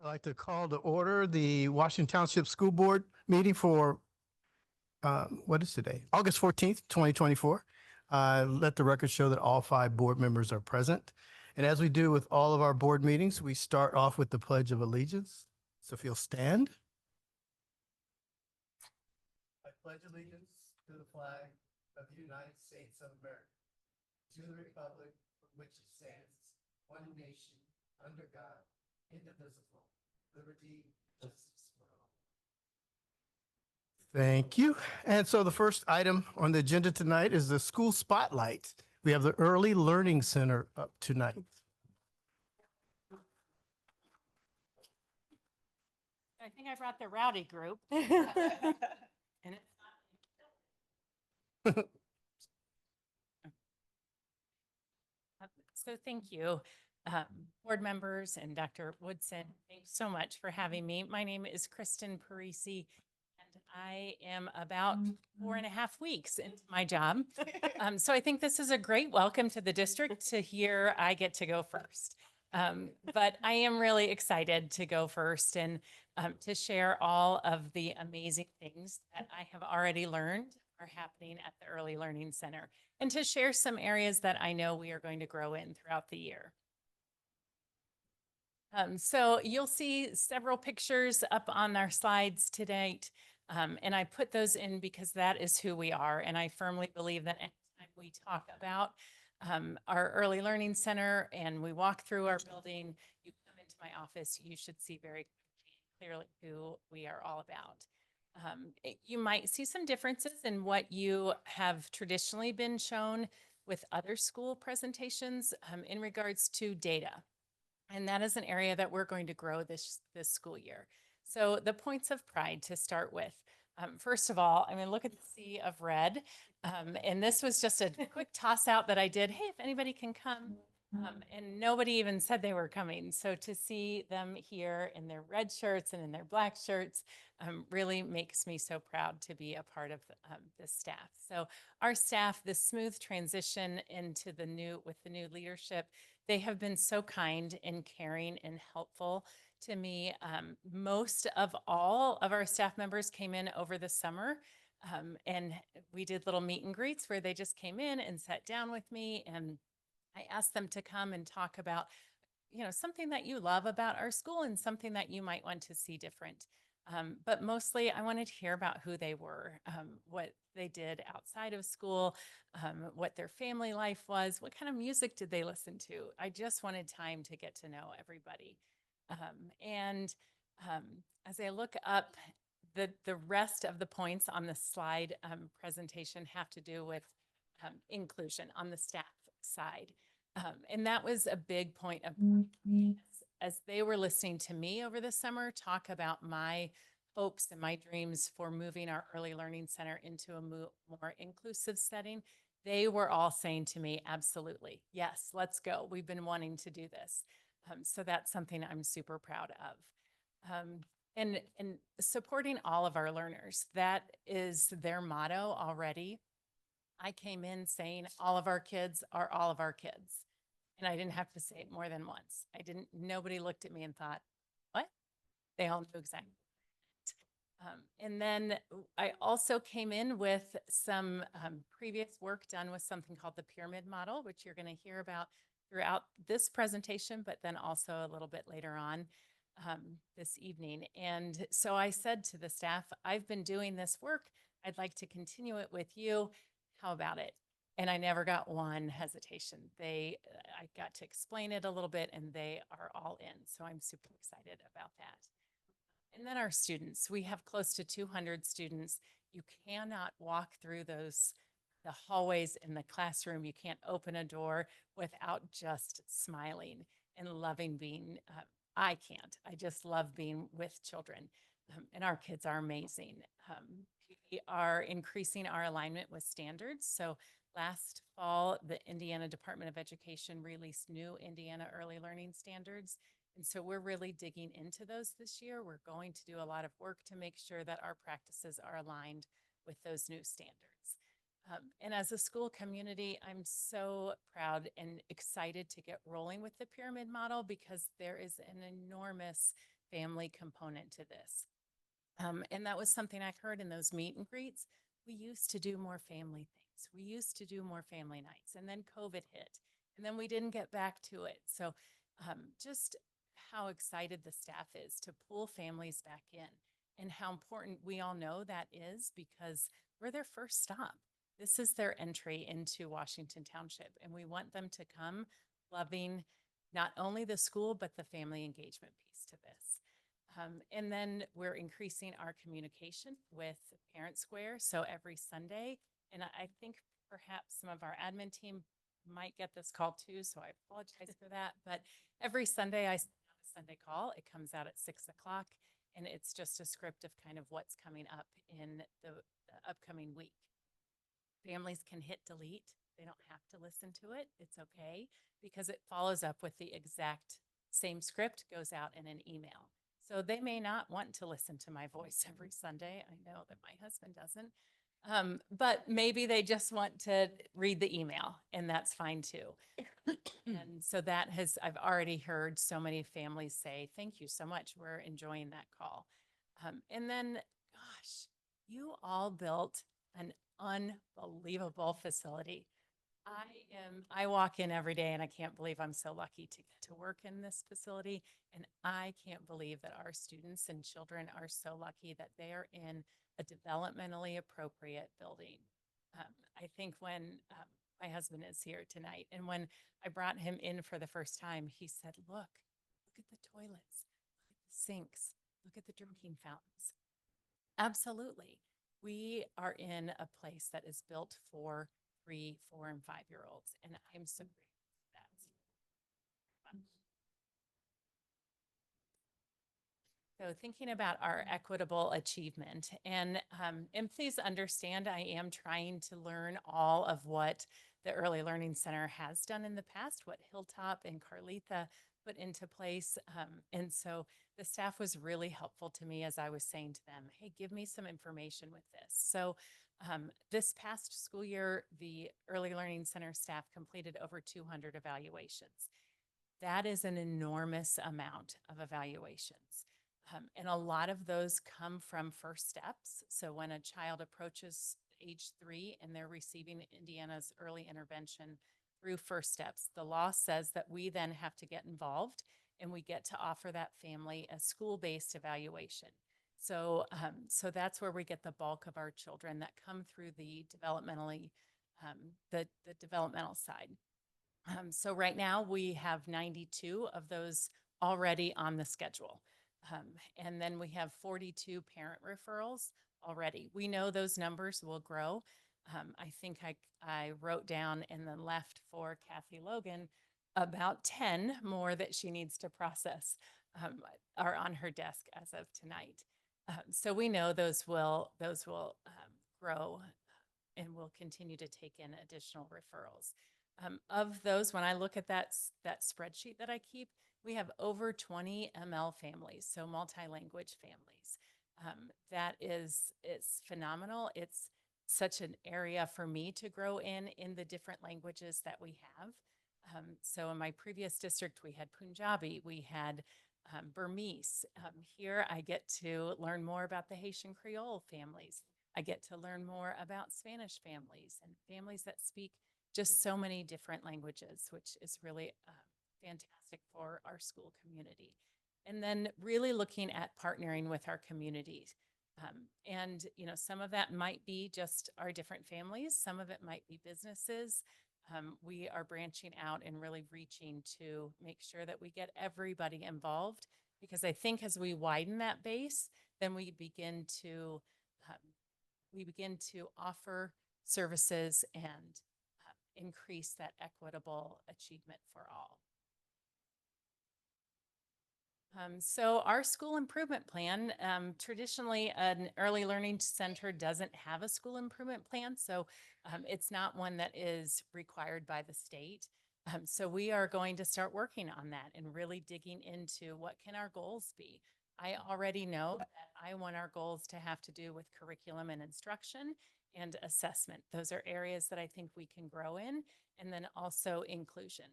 I'd like to call to order the Washington Township School Board meeting for, what is today? August 14th, 2024. Let the record show that all 5 board members are present. And as we do with all of our board meetings, we start off with the Pledge of Allegiance. So if you'll stand. I pledge allegiance to the flag of the United States of America, to the republic for which it stands, one nation, under God, indivisible, liberty, justice for all. Thank you. And so the first item on the agenda tonight is the school spotlight. We have the Early Learning Center up tonight. I think I brought the rowdy group. And it's So thank you, board members and Dr. Woodson. Thanks so much for having me. My name is Kristen Parisi, and I am about 4.5 weeks into my job. So I think this is a great welcome to the district to hear I get to go first. But I am really excited to go first and to share all of the amazing things that I have already learned are happening at the Early Learning Center, and to share some areas that I know we are going to grow in throughout the year. So you'll see several pictures up on our slides today, and I put those in because that is who we are, and I firmly believe that anytime we talk about our Early Learning Center and we walk through our building, you come into my office, you should see very clearly who we are all about. You might see some differences in what you have traditionally been shown with other school presentations in regards to data. And that is an area that we're going to grow this school year. So the points of pride to start with. First of all, I mean, look at the sea of red. And this was just a quick toss out that I did. Hey, if anybody can come. And nobody even said they were coming. So to see them here in their red shirts and in their black shirts really makes me so proud to be a part of this staff. So our staff, the smooth transition into with the new leadership, they have been so kind and caring and helpful to me. Most of all of our staff members came in over the summer, and we did little meet and greets where they just came in and sat down with me, and I asked them to come and talk about, something that you love about our school and something that you might want to see different. But mostly I wanted to hear about who they were, what they did outside of school, what their family life was, what kind of music did they listen to. I just wanted time to get to know everybody. As I look up, the rest of the points on the slide presentation have to do with inclusion on the staff side. And that was a big point of as they were listening to me over the summer talk about my hopes and my dreams for moving our Early Learning Center into a more inclusive setting. They were all saying to me, absolutely, yes, let's go. We've been wanting to do this. So that's something I'm super proud of. And supporting all of our learners, that is their motto already. I came in saying all of our kids are all of our kids. And I didn't have to say it more than once. Nobody looked at me and thought, what? They all knew exactly. And then I also came in with some previous work done with something called the pyramid model, which you're going to hear about throughout this presentation, but then also a little bit later on this evening. And so I said to the staff, I've been doing this work. I'd like to continue it with you. How about it? And I never got one hesitation. I got to explain it a little bit and they are all in. So I'm super excited about that. And then our students, we have close to 200 students. You cannot walk through the hallways in the classroom. You can't open a door without just smiling and loving being, I can't. I just love being with children. And our kids are amazing. We are increasing our alignment with standards. So last fall, the Indiana Department of Education released new Indiana Early Learning Standards. And so we're really digging into those this year. We're going to do a lot of work to make sure that our practices are aligned with those new standards. And as a school community, I'm so proud and excited to get rolling with the pyramid model because there is an enormous family component to this. And that was something I heard in those meet and greets. We used to do more family things. We used to do more family nights, and then COVID hit, and then we didn't get back to it. So just how excited the staff is to pull families back in, and how important we all know that is, because we're their first stop. This is their entry into Washington Township, and we want them to come loving not only the school, but the family engagement piece to this. And then we're increasing our communication with Parent Square. So every Sunday, and I think perhaps some of our admin team might get this call too, so I apologize for that. But every Sunday, I send out a Sunday call. It comes out at 6 o'clock, and it's just a script of kind of what's coming up in the upcoming week. Families can hit delete. They don't have to listen to it. It's okay, because it follows up with the exact same script, goes out in an email. So they may not want to listen to my voice every Sunday. I know that my husband doesn't. But maybe they just want to read the email, and that's fine too. And so that has, I've already heard so many families say, thank you so much. We're enjoying that call. And then, gosh, you all built an unbelievable facility. I walk in every day and I can't believe I'm so lucky to get to work in this facility. And I can't believe that our students and children are so lucky that they are in a developmentally appropriate building. I think when my husband is here tonight, and when I brought him in for the first time, he said, look at the toilets, look at the sinks, look at the drinking fountains. Absolutely. We are in a place that is built for 3, 4, and 5-year-olds, and I'm so grateful for that. So thinking about our equitable achievement, and please understand, I am trying to learn all of what the Early Learning Center has done in the past, what Hilltop and Carletha put into place. And so the staff was really helpful to me as I was saying to them, hey, give me some information with this. So this past school year, the Early Learning Center staff completed over 200 evaluations. That is an enormous amount of evaluations. And a lot of those come from first steps. So when a child approaches age 3 and they're receiving Indiana's early intervention through first steps, the law says that we then have to get involved, and we get to offer that family a school-based evaluation. So, so that's where we get the bulk of our children that come through the developmentally, the developmental side. So right now we have 92 of those already on the schedule. And then we have 42 parent referrals already. We know those numbers will grow. I think I wrote down and then left for Kathy Logan about 10 more that she needs to process are on her desk as of tonight. So we know those will grow, and we'll continue to take in additional referrals. Of those, when I look at that spreadsheet that I keep, we have over 20 ML families, so multi-language families. It's phenomenal. It's such an area for me to grow in the different languages that we have. So in my previous district, we had Punjabi, we had Burmese. Here I get to learn more about the Haitian Creole families. I get to learn more about Spanish families and families that speak just so many different languages, which is really fantastic for our school community. And then really looking at partnering with our communities. And, you know, some of that might be just our different families. Some of it might be businesses. We are branching out and really reaching to make sure that we get everybody involved, because I think as we widen that base, then we begin to offer services and increase that equitable achievement for all. So our school improvement plan, traditionally an early learning center doesn't have a school improvement plan. So it's not one that is required by the state. So we are going to start working on that and really digging into what can our goals be. I already know that I want our goals to have to do with curriculum and instruction and assessment. Those are areas that I think we can grow in, and then also inclusion.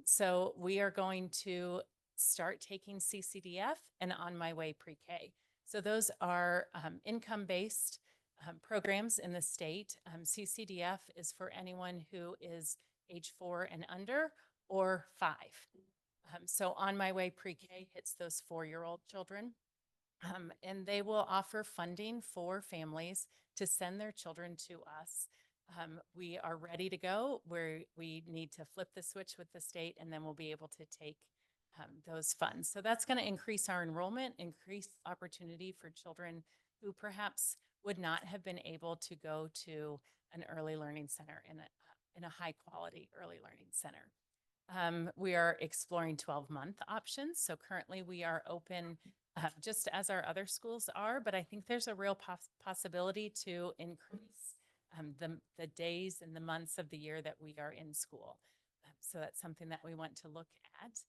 So we are going to start taking CCDF and On My Way Pre-K. So those are income-based programs in the state. CCDF is for anyone who is age 4 and under or 5. So On My Way Pre-K hits those 4-year-old children. And they will offer funding for families to send their children to us. We are ready to go where we need to flip the switch with the state, and then we'll be able to take those funds. So that's going to increase our enrollment, increase opportunity for children who perhaps would not have been able to go to an early learning center in a high quality early learning center. We are exploring 12-month options. So currently we are open just as our other schools are, but I think there's a real possibility to increase the days and the months of the year that we are in school. So that's something that we want to look at.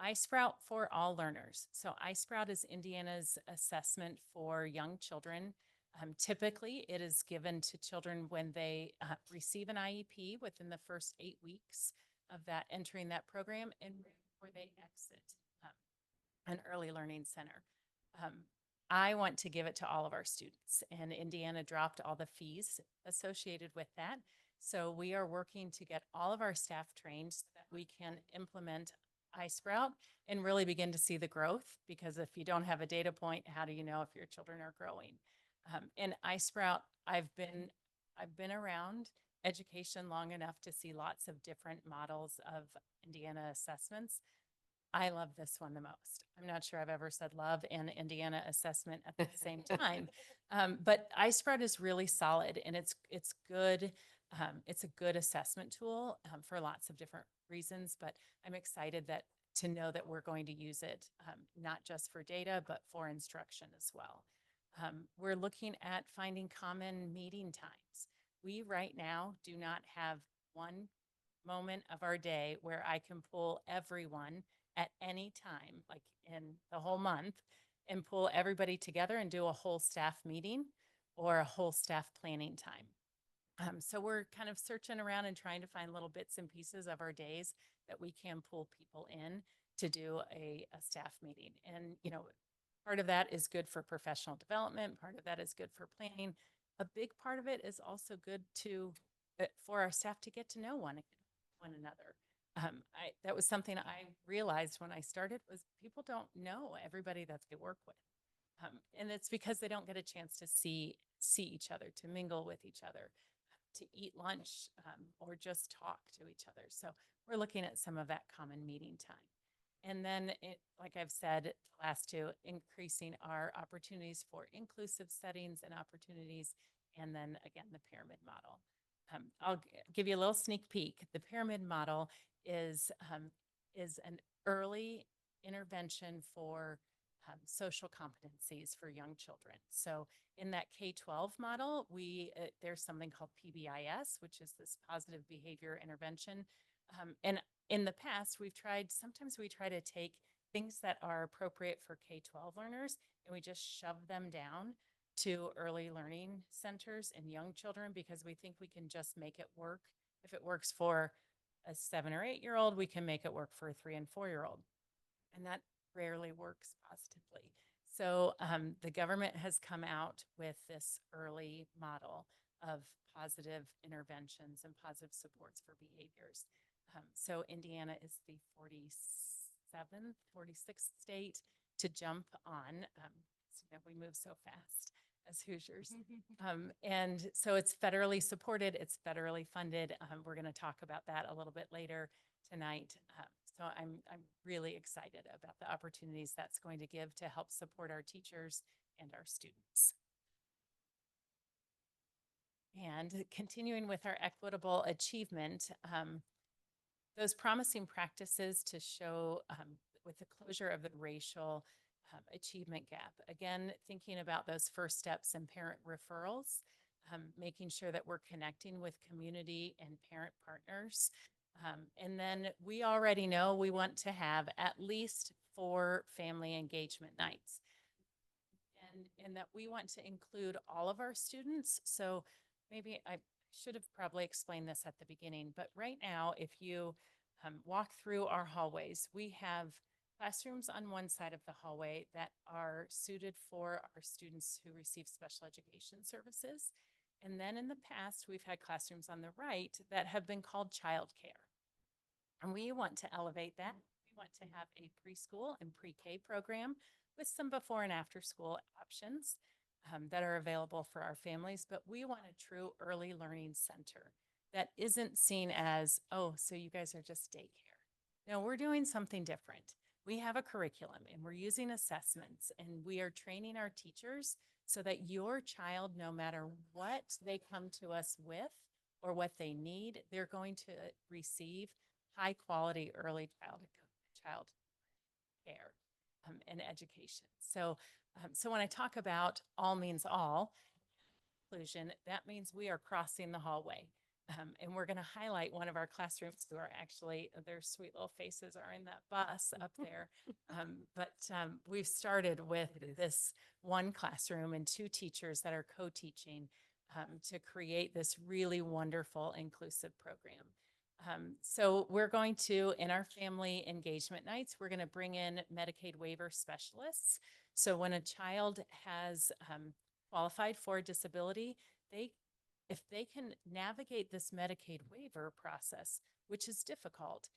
iSprout for all learners. So iSprout is Indiana's assessment for young children. Typically, it is given to children when they receive an IEP within the first 8 weeks of that entering that program and before they exit an early learning center. I want to give it to all of our students, and Indiana dropped all the fees associated with that. So we are working to get all of our staff trained so that we can implement iSprout and really begin to see the growth, because if you don't have a data point, how do you know if your children are growing? In iSprout, I've been around education long enough to see lots of different models of Indiana assessments. I love this one the most. I'm not sure I've ever said love and Indiana assessment at the same time. But iSprout is really solid, and it's good. It's a good assessment tool for lots of different reasons, but I'm excited to know that we're going to use it, not just for data, but for instruction as well. We're looking at finding common meeting times. We right now do not have one moment of our day where I can pull everyone at any time, like in the whole month, and pull everybody together and do a whole staff meeting or a whole staff planning time. So we're kind of searching around and trying to find little bits and pieces of our days that we can pull people in to do a staff meeting. And, part of that is good for professional development. Part of that is good for planning. A big part of it is also good for our staff to get to know one another. That was something I realized when I started, was people don't know everybody that they work with. And it's because they don't get a chance to see each other, to mingle with each other, to eat lunch, or just talk to each other. So we're looking at some of that common meeting time. And then, like I've said, the last two, increasing our opportunities for inclusive settings and opportunities. And then again, the pyramid model. I'll give you a little sneak peek. The pyramid model is an early intervention for social competencies for young children. So in that K-12 model, there's something called PBIS, which is this positive behavior intervention. And in the past, sometimes we try to take things that are appropriate for K-12 learners and we just shove them down to early learning centers and young children because we think we can just make it work. If it works for a 7 or 8-year-old, we can make it work for a 3 and 4-year-old. And that rarely works positively. So the government has come out with this early model of positive interventions and positive supports for behaviors. So Indiana is the 47th, 46th state to jump on. We move so fast as Hoosiers. And so it's federally supported, it's federally funded. We're going to talk about that a little bit later tonight. So I'm really excited about the opportunities that's going to give to help support our teachers and our students. And continuing with our equitable achievement, those promising practices to show with the closure of the racial achievement gap. Again, thinking about those first steps in parent referrals, making sure that we're connecting with community and parent partners. And then we already know we want to have at least 4 family engagement nights. And that we want to include all of our students. So maybe I should have probably explained this at the beginning, but right now, if you walk through our hallways, we have classrooms on one side of the hallway that are suited for our students who receive special education services. And then in the past, we've had classrooms on the right that have been called childcare. And we want to elevate that. We want to have a preschool and pre-K program with some before and after school options that are available for our families. But we want a true early learning center that isn't seen as, oh, so you guys are just daycare. No, we're doing something different. We have a curriculum and we're using assessments and we are training our teachers so that your child, no matter what they come to us with or what they need, they're going to receive high quality early child care and education. So when I talk about all means all inclusion, that means we are crossing the hallway. And we're going to highlight one of our classrooms who are actually, their sweet little faces are in that bus up there. But we've started with this one classroom and two teachers that are co-teaching to create this really wonderful inclusive program. So we're going to, in our family engagement nights, we're going to bring in Medicaid waiver specialists. So when a child has qualified for a disability, if they can navigate this Medicaid waiver process, which is difficult,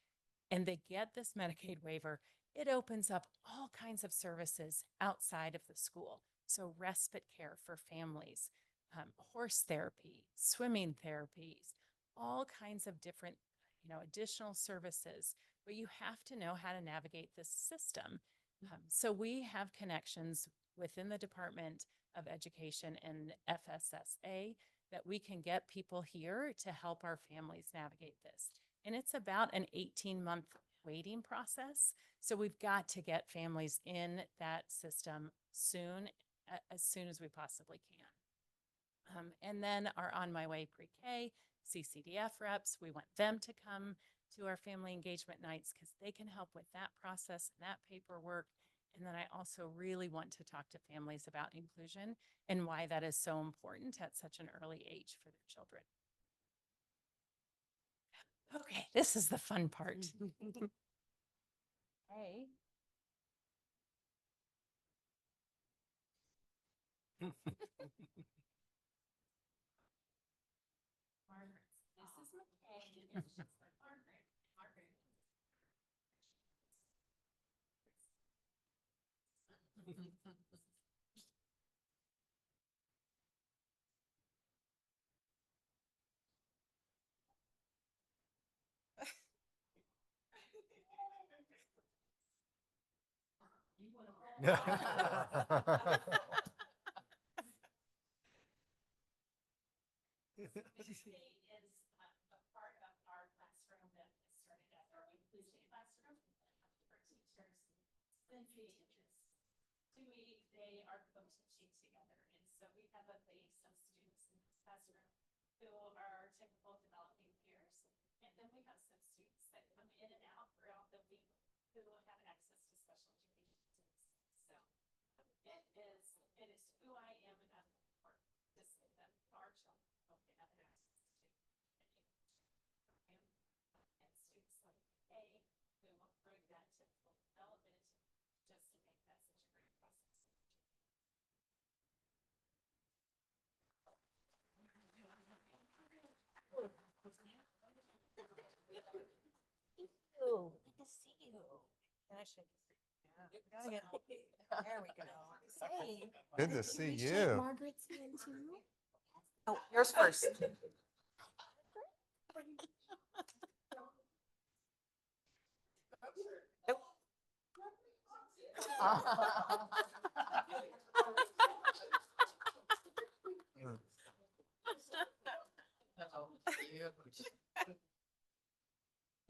and they get this Medicaid waiver, it opens up all kinds of services outside of the school. So respite care for families, horse therapy, swimming therapies, all kinds of different, additional services, but you have to know how to navigate this system. So we have connections within the Department of Education and FSSA that we can get people here to help our families navigate this. And it's about an 18-month waiting process. So we've got to get families in that system soon, as soon as we possibly can. And then our On My Way pre-K, CCDF reps, we want them to come to our family engagement nights because they can help with that process and that paperwork. And then I also really want to talk to families about inclusion and why that is so important at such an early age for their children. Okay, this is the fun part. Hey. Margaret, this is McKay. And she's like, Margaret. Is a part of our classroom that started as our inclusion classroom for teachers. Then teachers. 2 weeks, they are co-teaching together. And so we have a base of students in this classroom who are typical developing peers. And then we have some students that come in and out throughout the week who have access to special education services. So it is who I am and I'm for to say that our children hope they have access to and students like A who will bring that to full development just to make that such a great process. Ooh, good to see you. And I should. There we go. Hey. Good to see We shake you. Margaret's hand too. Oh, yours first. Nope.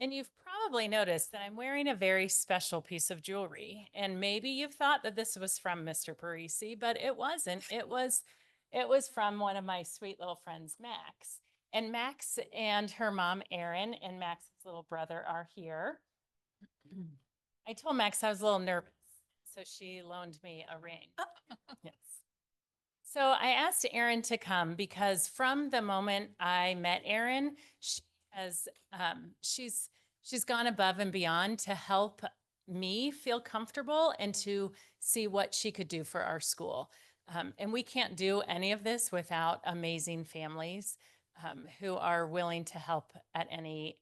And you've probably noticed that I'm wearing a very special piece of jewelry. And maybe you've thought that this was from Mr. Parisi, but it wasn't. It was from one of my sweet little friends, Max. And Max and her mom, Erin, and Max's little brother are here. I told Max I was a little nervous, so she loaned me a ring. Yes. So I asked Erin to come because from the moment I met Erin, she has she's gone above and beyond to help me feel comfortable and to see what she could do for our school. And we can't do any of this without amazing families who are willing to help at any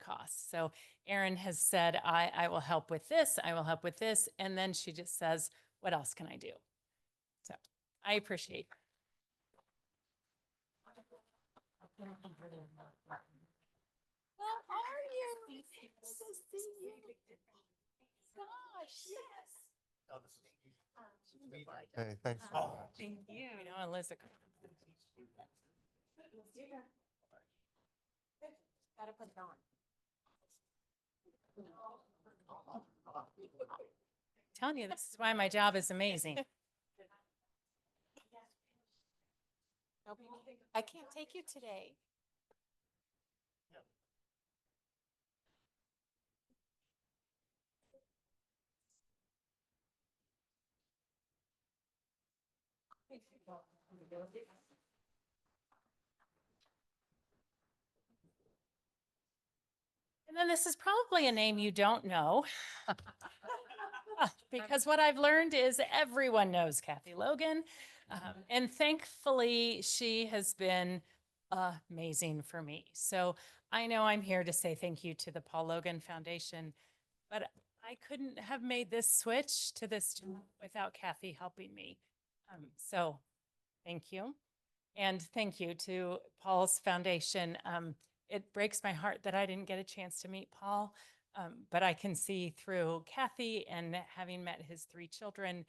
cost. So Erin has said, I will help with this, I will help with this. And then she just says, what else can I do? So I appreciate. How are you? Nice to see you. Gosh, yes. Hey, thanks. Thank you. You know, Elizabeth. Gotta put it on. Telling you, this is why my job is amazing. I can't take you today. And then this is probably a name you don't know. Because what I've learned is everyone knows Kathy Logan. And thankfully, she has been amazing for me. So I know I'm here to say thank you to the Paul Logan Foundation, but I couldn't have made this switch to this job without Kathy helping me. So thank you. And thank you to Paul's foundation. It breaks my heart that I didn't get a chance to meet Paul, but I can see through Kathy and having met his 3 children,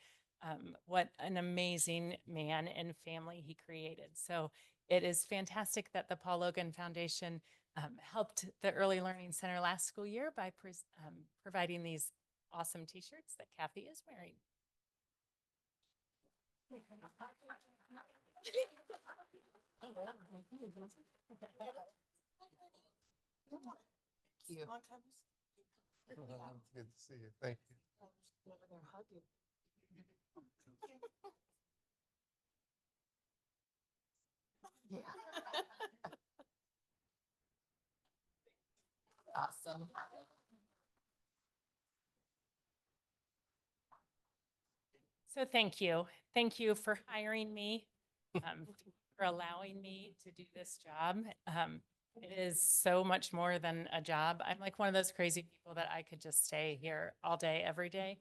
what an amazing man and family he created. So it is fantastic that the Paul Logan Foundation helped the Early Learning Center last school year by providing these awesome t-shirts that Kathy is wearing. You. Good to see you. Thank you. Awesome. So thank you. Thank you for hiring me, for allowing me to do this job. It is so much more than a job. I'm like one of those crazy people that I could just stay here all day, every day.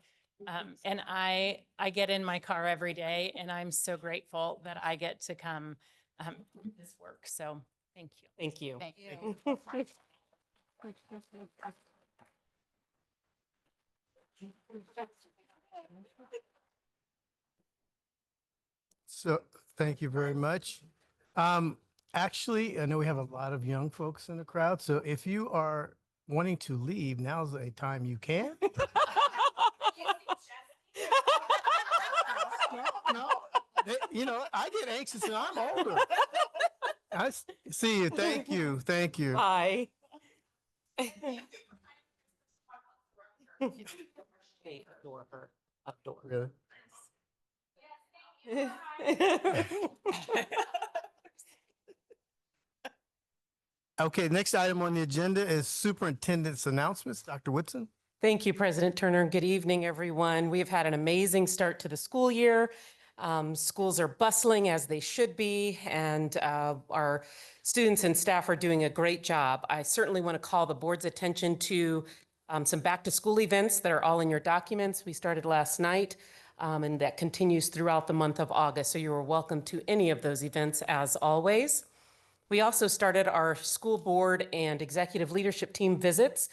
And I get in my car every day and I'm so grateful that I get to come do this work. So thank you. Thank you. Thank you. So, thank you very much. Actually, I know we have a lot of young folks in the crowd, so if you are wanting to leave, now's a time you can. No, you know, I get anxious and I'm older. See you. Thank you. Thank you. Hi. Adore her. Adore. Really? Okay, next item on the agenda is superintendent's announcements. Dr. Whitson? Thank you, President Turner. Good evening, everyone. We've had an amazing start to the school year. Schools are bustling as they should be, and our students and staff are doing a great job. I certainly want to call the board's attention to some back-to-school events that are all in your documents. We started last night, and that continues throughout the month of August, so you are welcome to any of those events as always. We also started our school board and executive leadership team visits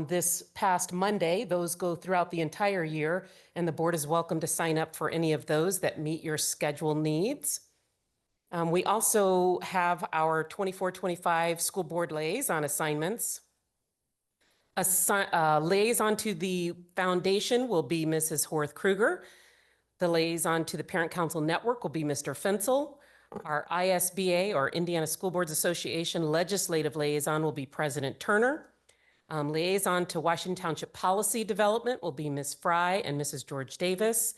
this past Monday. Those go throughout the entire year, and the board is welcome to sign up for any of those that meet your schedule needs. We also have our 24-25 school board liaison assignments. Liaison to the foundation will be Mrs. Horth Kruger. The liaison to the Parent Council Network will be Mr. Fensel. Our ISBA, or Indiana School Boards Association Legislative Liaison, will be President Turner. Liaison to Washington Township Policy Development will be Ms. Fry and Mrs. George Davis.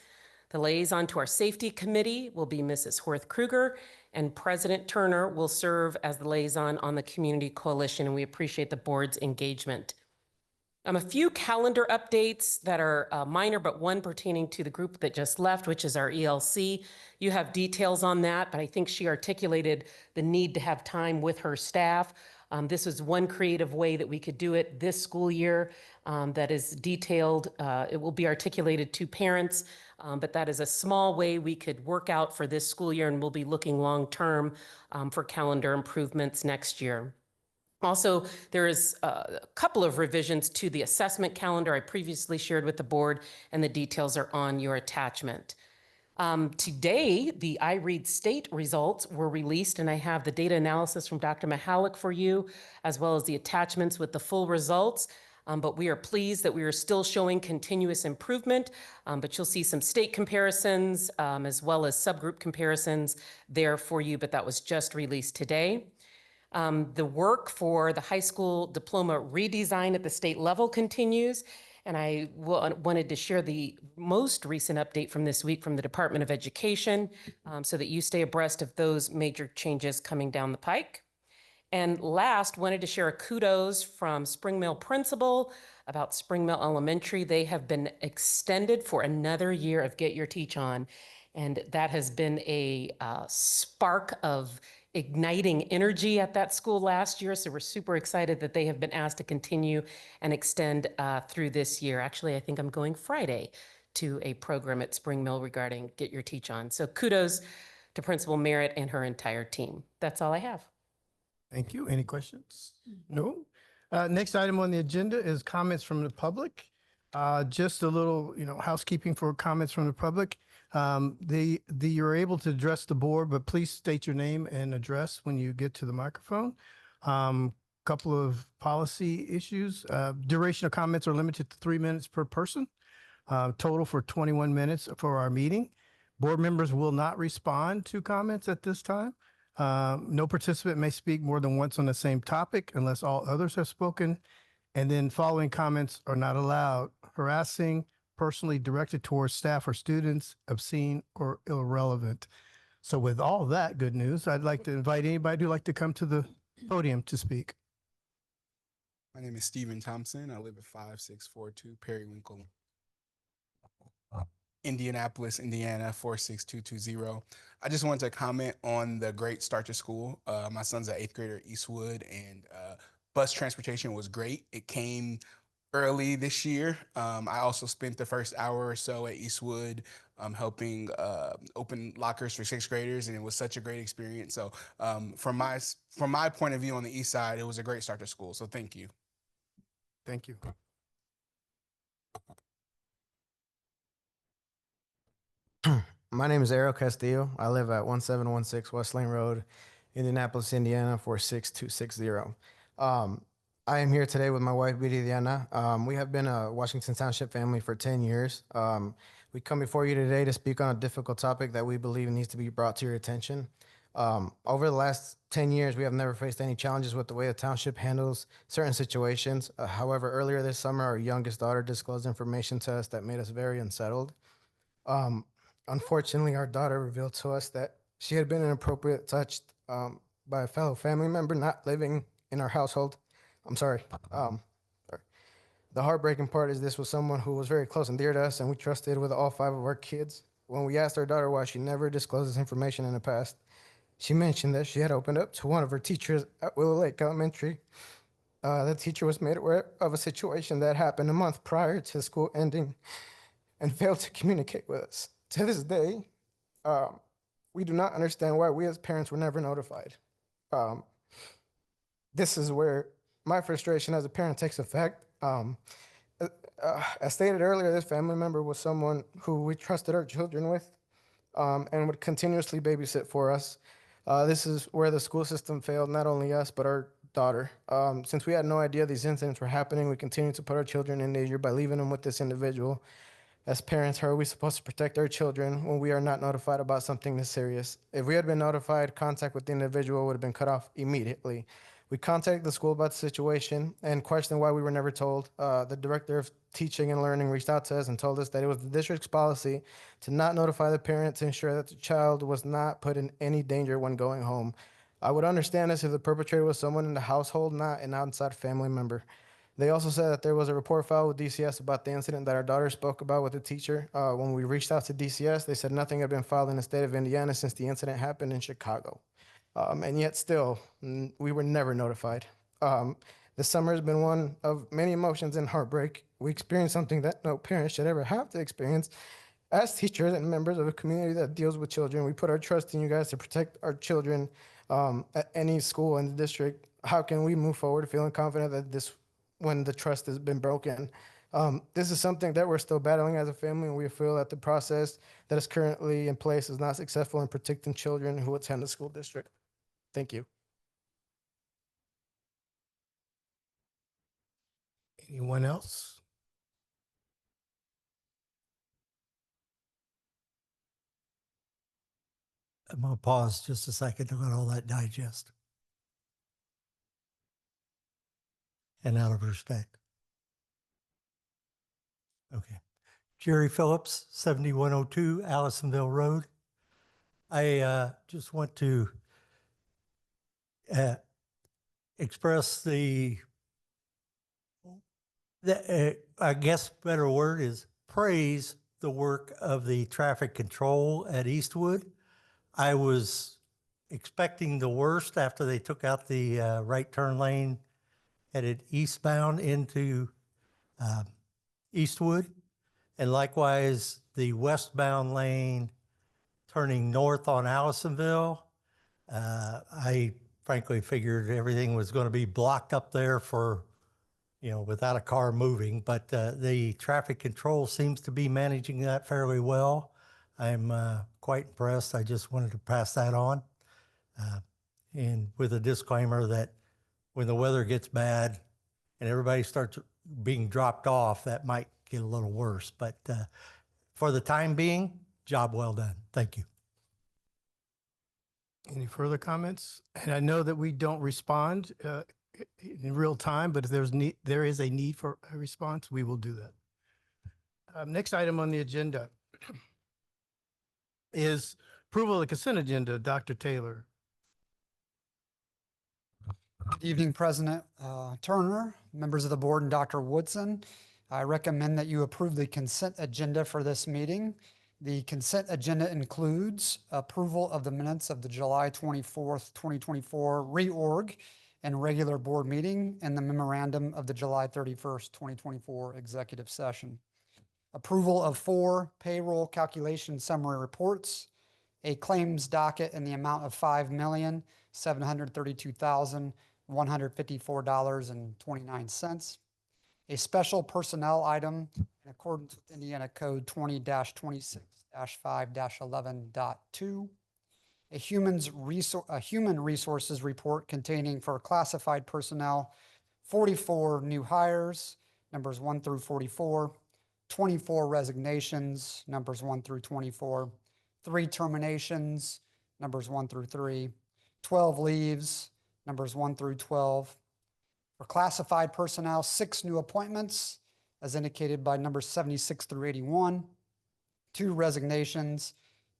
The liaison to our Safety Committee will be Mrs. Horth Kruger, and President Turner will serve as the liaison on the Community Coalition, and we appreciate the board's engagement. A few calendar updates that are minor, but one pertaining to the group that just left, which is our ELC. You have details on that, but I think she articulated the need to have time with her staff. This is one creative way that we could do it this school year that is detailed. It will be articulated to parents, but that is a small way we could work out for this school year, and we'll be looking long-term for calendar improvements next year. Also, there is a couple of revisions to the assessment calendar I previously shared with the board, and the details are on your attachment. Today, the iRead state results were released, and I have the data analysis from Dr. Mahalik for you, as well as the attachments with the full results. But we are pleased that we are still showing continuous improvement, but you'll see some state comparisons as well as subgroup comparisons there for you, but that was just released today. The work for the high school diploma redesign at the state level continues, and I wanted to share the most recent update from this week from the Department of Education so that you stay abreast of those major changes coming down the pike. And last, wanted to share a kudos from Spring Mill principal about Spring Mill Elementary. They have been extended for another year of Get Your Teach On, and that has been a spark of igniting energy at that school last year. So we're super excited that they have been asked to continue and extend through this year. Actually, I think I'm going Friday to a program at Spring Mill regarding Get Your Teach On. So kudos to Principal Merritt and her entire team. That's all I have. Thank you. Any questions? No. Next item on the agenda is comments from the public. Just a little, housekeeping for comments from the public. You're able to address the board, but please state your name and address when you get to the microphone. Couple of policy issues. Duration of comments are limited to 3 minutes per person. Total for 21 minutes for our meeting. Board members will not respond to comments at this time. No participant may speak more than once on the same topic unless all others have spoken. And then following comments are not allowed. Harassing, personally directed towards staff or students, obscene or irrelevant. So with all that good news, I'd like to invite anybody who'd like to come to the podium to speak. My name is Stephen Thompson. I live at 5642 Periwinkle, Indianapolis, Indiana, 46220. I just wanted to comment on the great start to school. My son's an 8th grader at Eastwood, and bus transportation was great. It came early this year. I also spent the first hour or so at Eastwood helping open lockers for 6th graders, and it was such a great experience. So from my point of view on the east side, it was a great start to school. So thank you. Thank you. My name is Ariel Castillo. I live at 1716 West Lane Road, Indianapolis, Indiana, 46260. I am here today with my wife, Viri Diana. We have been a Washington Township family for 10 years. We come before you today to speak on a difficult topic that we believe needs to be brought to your attention. Over the last 10 years, we have never faced any challenges with the way the township handles certain situations. However, earlier this summer, our youngest daughter disclosed information to us that made us very unsettled. Unfortunately, our daughter revealed to us that she had been inappropriately touched by a fellow family member not living in our household. I'm sorry. The heartbreaking part is this was someone who was very close and dear to us, and we trusted with all 5 of our kids. When we asked our daughter why she never disclosed this information in the past, she mentioned that she had opened up to one of her teachers at Willow Lake Elementary. The teacher was made aware of a situation that happened a month prior to school ending and failed to communicate with us. To this day, we do not understand why we as parents were never notified. This is where my frustration as a parent takes effect. As stated earlier, this family member was someone who we trusted our children with and would continuously babysit for us. This is where the school system failed not only us, but our daughter. Since we had no idea these incidents were happening, we continued to put our children in danger by leaving them with this individual. As parents, how are we supposed to protect our children when we are not notified about something this serious? If we had been notified, contact with the individual would have been cut off immediately. We contacted the school about the situation and questioned why we were never told. The director of teaching and learning reached out to us and told us that it was the district's policy to not notify the parent to ensure that the child was not put in any danger when going home. I would understand this if the perpetrator was someone in the household, not an outside family member. They also said that there was a report filed with DCS about the incident that our daughter spoke about with the teacher. When we reached out to DCS, they said nothing had been filed in the state of Indiana since the incident happened in Chicago. And yet still, we were never notified. This summer has been one of many emotions and heartbreak. We experienced something that no parent should ever have to experience. As teachers and members of a community that deals with children, we put our trust in you guys to protect our children at any school in the district. How can we move forward feeling confident that when the trust has been broken? This is something that we're still battling as a family, and we feel that the process that is currently in place is not successful in protecting children who attend the school district. Thank you. Anyone else? I'm gonna pause just a second to let all that digest. And out of respect. Okay. Jerry Phillips, 7102 Allisonville Road. I just want to express I guess better word is praise the work of the traffic control at Eastwood. I was expecting the worst after they took out the right turn lane headed eastbound into Eastwood. And likewise, the westbound lane turning north on Allisonville. I frankly figured everything was going to be blocked up there for, without a car moving, but the traffic control seems to be managing that fairly well. I'm quite impressed. I just wanted to pass that on. And with a disclaimer that when the weather gets bad and everybody starts being dropped off, that might get a little worse. But for the time being, job well done. Thank you. Any further comments? And I know that we don't respond in real time, but if there is a need for a response, we will do that. Next item on the agenda is approval of the consent agenda. Dr. Taylor. Good evening, President Turner, members of the board, and Dr. Woodson. I recommend that you approve the consent agenda for this meeting. The consent agenda includes approval of the minutes of the July 24th, 2024 reorg and regular board meeting and the memorandum of the July 31st, 2024 executive session. Approval of 4 payroll calculation summary reports, a claims docket in the amount of $5,732,154.29, a special personnel item in accordance with Indiana Code 20-26-5-11.2, a human resources report containing for classified personnel 44 new hires, numbers 1 through 44, 24 resignations, numbers 1 through 24, 3 terminations, numbers 1 through 3, 12 leaves, numbers 1 through 12. For classified personnel, 6 new appointments, as indicated by numbers 76 through 81, 2 resignations,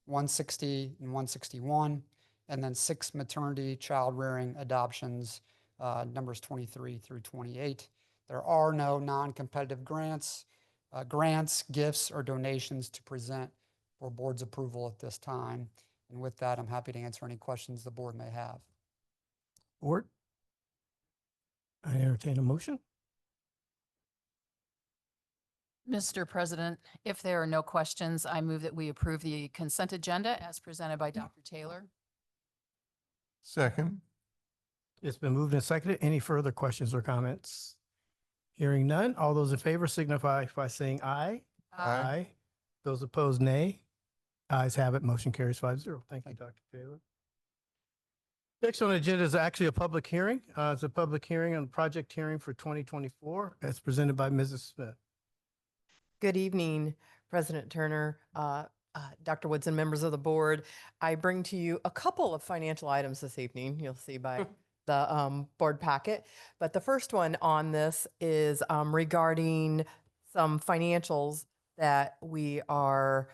160 and 161, and then 6 maternity, child rearing, adoptions, numbers 23 through 28. There are no non-competitive grants, gifts, or donations to present for board's approval at this time. And with that, I'm happy to answer any questions the board may have. Board. I entertain a motion. Mr. President, if there are no questions, I move that we approve the consent agenda as presented by Dr. Taylor. Second. It's been moved and seconded. Any further questions or comments? Hearing none. All those in favor signify by saying aye. Aye. Those opposed, nay. Ayes have it. Motion carries 5-0. Thank you, Dr. Taylor. Next on the agenda is actually a public hearing. It's a public hearing on project hearing for 2024 as presented by Mrs. Smith. Good evening, President Turner, Dr. Woodson, members of the board. I bring to you a couple of financial items this evening. You'll see by the board packet. But the first one on this is regarding some financials that we are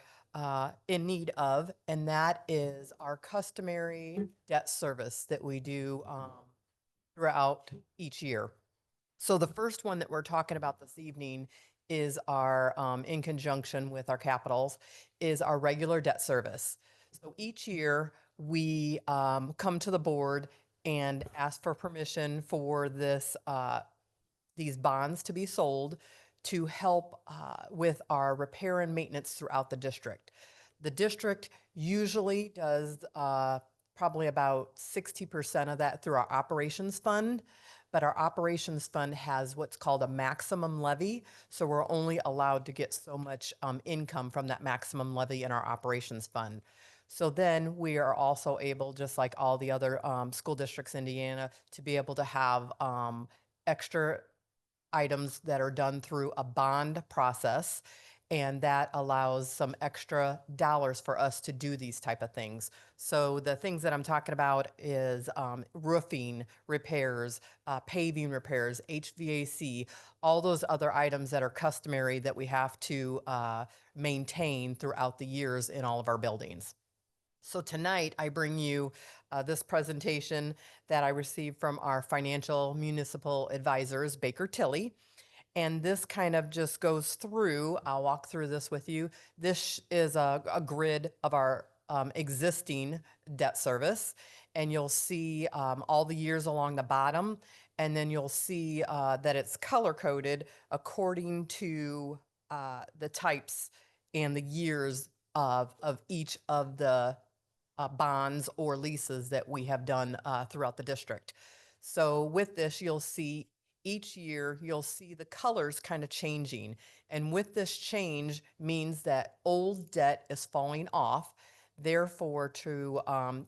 in need of, and that is our customary debt service that we do throughout each year. So the first one that we're talking about this evening is our, in conjunction with our capitals, is our regular debt service. So each year, we come to the board and ask for permission for this, these bonds to be sold to help with our repair and maintenance throughout the district. The district usually does probably about 60% of that through our operations fund, but our operations fund has what's called a maximum levy. So we're only allowed to get so much income from that maximum levy in our operations fund. So then we are also able, just like all the other school districts in Indiana, to be able to have extra items that are done through a bond process. And that allows some extra dollars for us to do these type of things. So the things that I'm talking about is roofing repairs, paving repairs, HVAC, all those other items that are customary that we have to maintain throughout the years in all of our buildings. So tonight, I bring you this presentation that I received from our financial municipal advisors, Baker Tilly. And this kind of just goes through, I'll walk through this with you. This is a grid of our existing debt service. And you'll see all the years along the bottom. And then you'll see that it's color coded according to the types and the years of each of the bonds or leases that we have done throughout the district. So with this, you'll see each year, you'll see the colors kind of changing. And with this change means that old debt is falling off. Therefore, to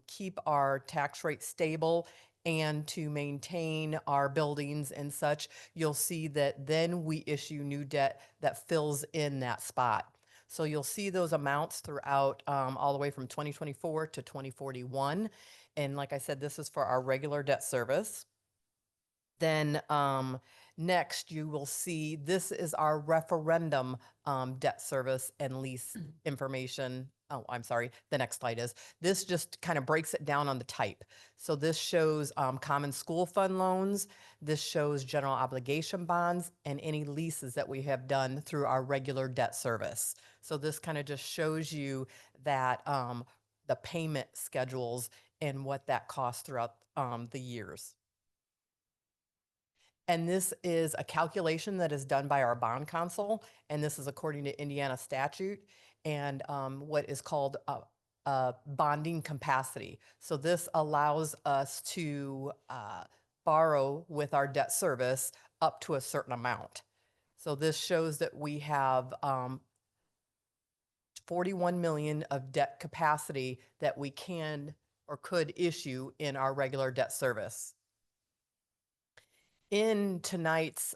keep our tax rate stable and to maintain our buildings and such, you'll see that then we issue new debt that fills in that spot. So you'll see those amounts throughout all the way from 2024 to 2041. And like I said, this is for our regular debt service. Then next you will see this is our referendum debt service and lease information. Oh, I'm sorry. The next slide is. This just kind of breaks it down on the type. So this shows common school fund loans. This shows general obligation bonds and any leases that we have done through our regular debt service. So this kind of just shows you that the payment schedules and what that costs throughout the years. And this is a calculation that is done by our bond counsel, and this is according to Indiana statute and what is called a bonding capacity. So this allows us to borrow with our debt service up to a certain amount. So this shows that we have 41 million of debt capacity that we can or could issue in our regular debt service. In tonight's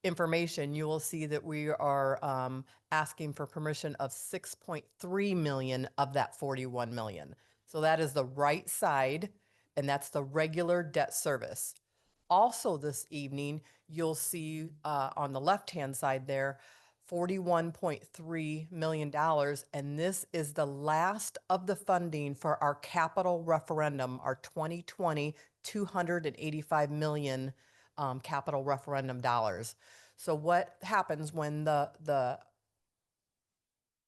information, you will see that we are asking for permission of 6.3 million of that 41 million. So that is the right side, and that's the regular debt service. Also this evening, you'll see on the left-hand side there, $41.3 million, and this is the last of the funding for our capital referendum, our 2020 $285 million capital referendum dollars. So what happens when the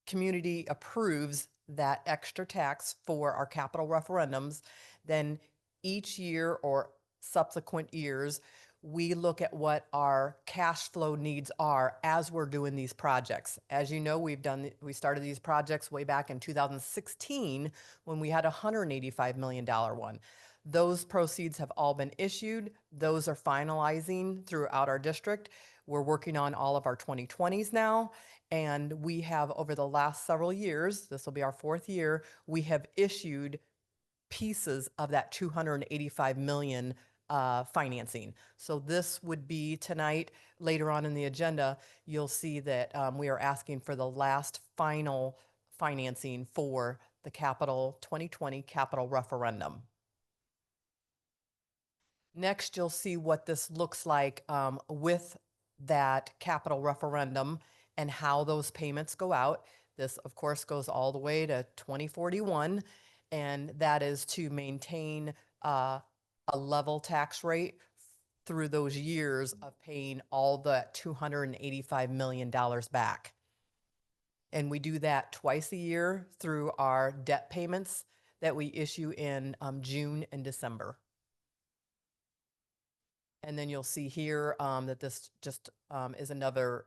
community approves that extra tax for our capital referendums, then each year or subsequent years, we look at what our cash flow needs are as we're doing these projects. As you know, we started these projects way back in 2016 when we had a $185 million one. Those proceeds have all been issued. Those are finalizing throughout our district. We're working on all of our 2020s now. And we have, over the last several years, this will be our 4th year, we have issued pieces of that 285 million financing. So this would be tonight. Later on in the agenda, you'll see that we are asking for the last final financing for the capital 2020 capital referendum. Next, you'll see what this looks like with that capital referendum and how those payments go out. This, of course, goes all the way to 2041, and that is to maintain a level tax rate through those years of paying all the $285 million back. And we do that twice a year through our debt payments that we issue in June and December. And then you'll see here that this just is another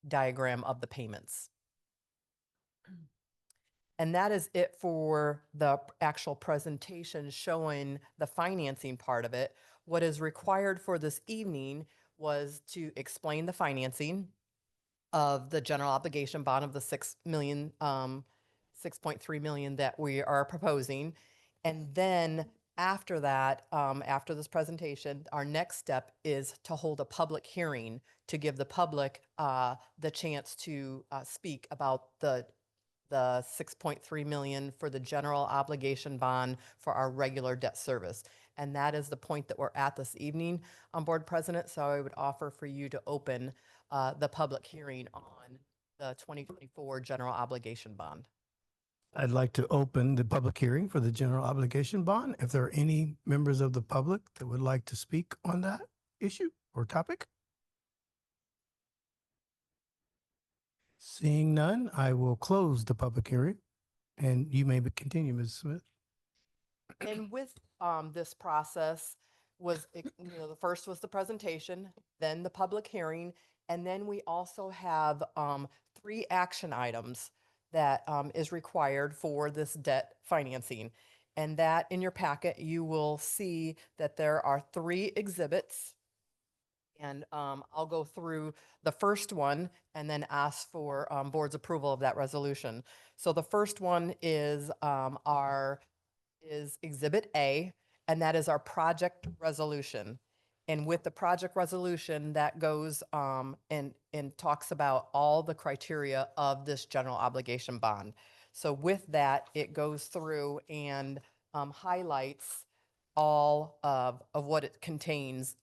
diagram of the payments. And that is it for the actual presentation showing the financing part of it. What is required for this evening was to explain the financing of the general obligation bond of the 6.3 million that we are proposing. And then after that, after this presentation, our next step is to hold a public hearing to give the public the chance to speak about the 6.3 million for the general obligation bond for our regular debt service. And that is the point that we're at this evening, Board President. So I would offer for you to open the public hearing on the 2024 general obligation bond. I'd like to open the public hearing for the general obligation bond. If there are any members of the public that would like to speak on that issue or topic. Seeing none, I will close the public hearing and you may continue, Ms. Smith. And with this process was, the first was the presentation, then the public hearing, and then we also have 3 action items that is required for this debt financing. And that in your packet, you will see that there are 3 exhibits. And I'll go through the first one and then ask for board's approval of that resolution. So the first one is Exhibit A, and that is our project resolution. And with the project resolution, that goes and talks about all the criteria of this general obligation bond. So with that, it goes through and highlights all of what it contains,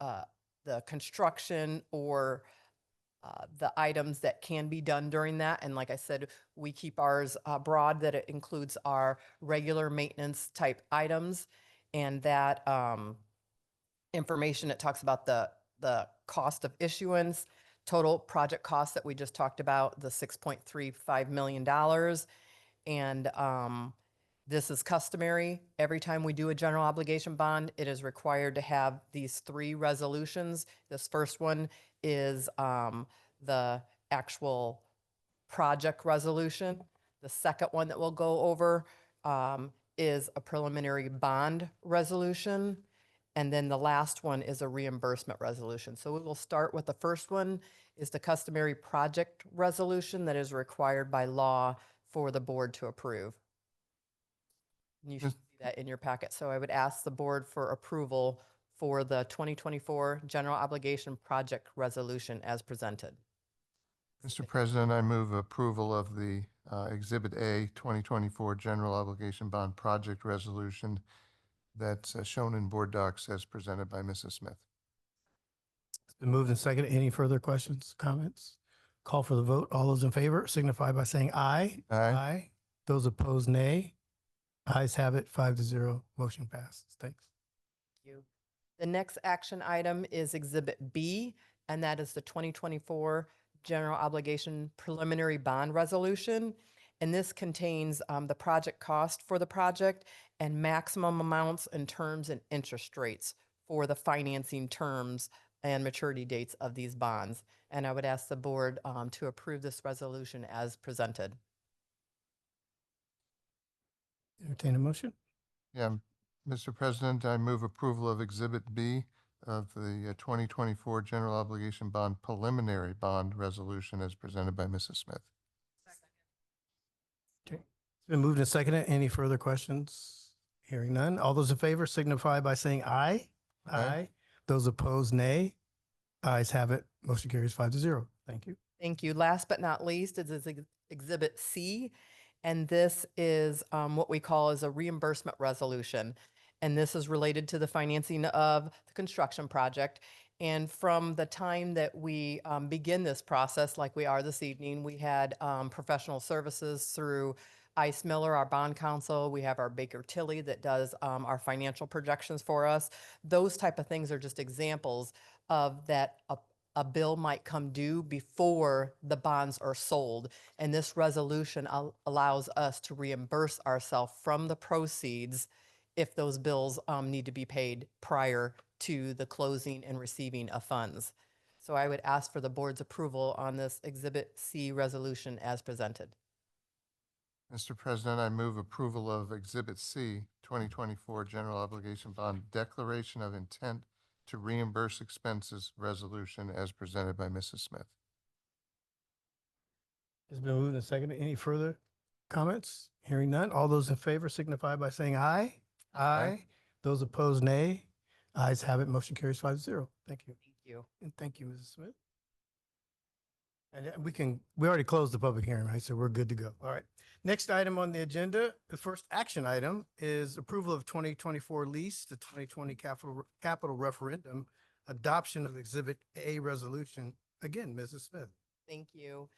the construction or the items that can be done during that. And like I said, we keep ours broad, that it includes our regular maintenance type items, and that information, it talks about the cost of issuance, total project cost that we just talked about, the $6.35 million. And this is customary. Every time we do a general obligation bond, it is required to have these 3 resolutions. This first one is the actual project resolution. The second one that we'll go over is a preliminary bond resolution. And then the last one is a reimbursement resolution. So we will start with the first one, is the customary project resolution that is required by law for the board to approve. And you should see that in your packet. So I would ask the board for approval for the 2024 general obligation project resolution as presented. Mr. President, I move approval of the Exhibit A 2024 General Obligation Bond Project Resolution that's shown in board docs as presented by Mrs. Smith. It's been moved and seconded. Any further questions, comments? Call for the vote. All those in favor signify by saying aye. Aye. Those opposed, nay. Ayes have it, 5-0. Motion passes. Thanks. Thank you. The next action item is Exhibit B, and that is the 2024 General Obligation Preliminary Bond Resolution. And this contains the project cost for the project and maximum amounts and terms and interest rates for the financing terms and maturity dates of these bonds. And I would ask the board to approve this resolution as presented. Entertain a motion. Yeah, Mr. President, I move approval of Exhibit B of the 2024 General Obligation Bond Preliminary Bond Resolution as presented by Mrs. Smith. Okay. It's been moved and seconded. Any further questions? Hearing none. All those in favor signify by saying aye. Aye. Those opposed, nay. Ayes have it. Motion carries 5-0. Thank you. Thank you. Last but not least is Exhibit C, and this is what we call as a reimbursement resolution. And this is related to the financing of the construction project. And from the time that we begin this process, like we are this evening, we had professional services through Ice Miller, our bond counsel. We have our Baker Tilly that does our financial projections for us. Those type of things are just examples of that a bill might come due before the bonds are sold. And this resolution allows us to reimburse ourselves from the proceeds if those bills need to be paid prior to the closing and receiving of funds. So I would ask for the board's approval on this Exhibit C resolution as presented. Mr. President, I move approval of Exhibit C, 2024 General Obligation Bond Declaration of Intent to Reimburse Expenses Resolution as presented by Mrs. Smith. It's been moved and seconded. Any further comments? Hearing none. All those in favor signify by saying aye. Aye. Those opposed, nay. Ayes have it. Motion carries 5-0. Thank you. Thank you. And thank you, Mrs. Smith. And we already closed the public hearing, right? So we're good to go. All right. Next item on the agenda, the first action item is approval of 2024 lease, the 2020 capital referendum, adoption of Exhibit A resolution. Again, Mrs. Smith. Thank you.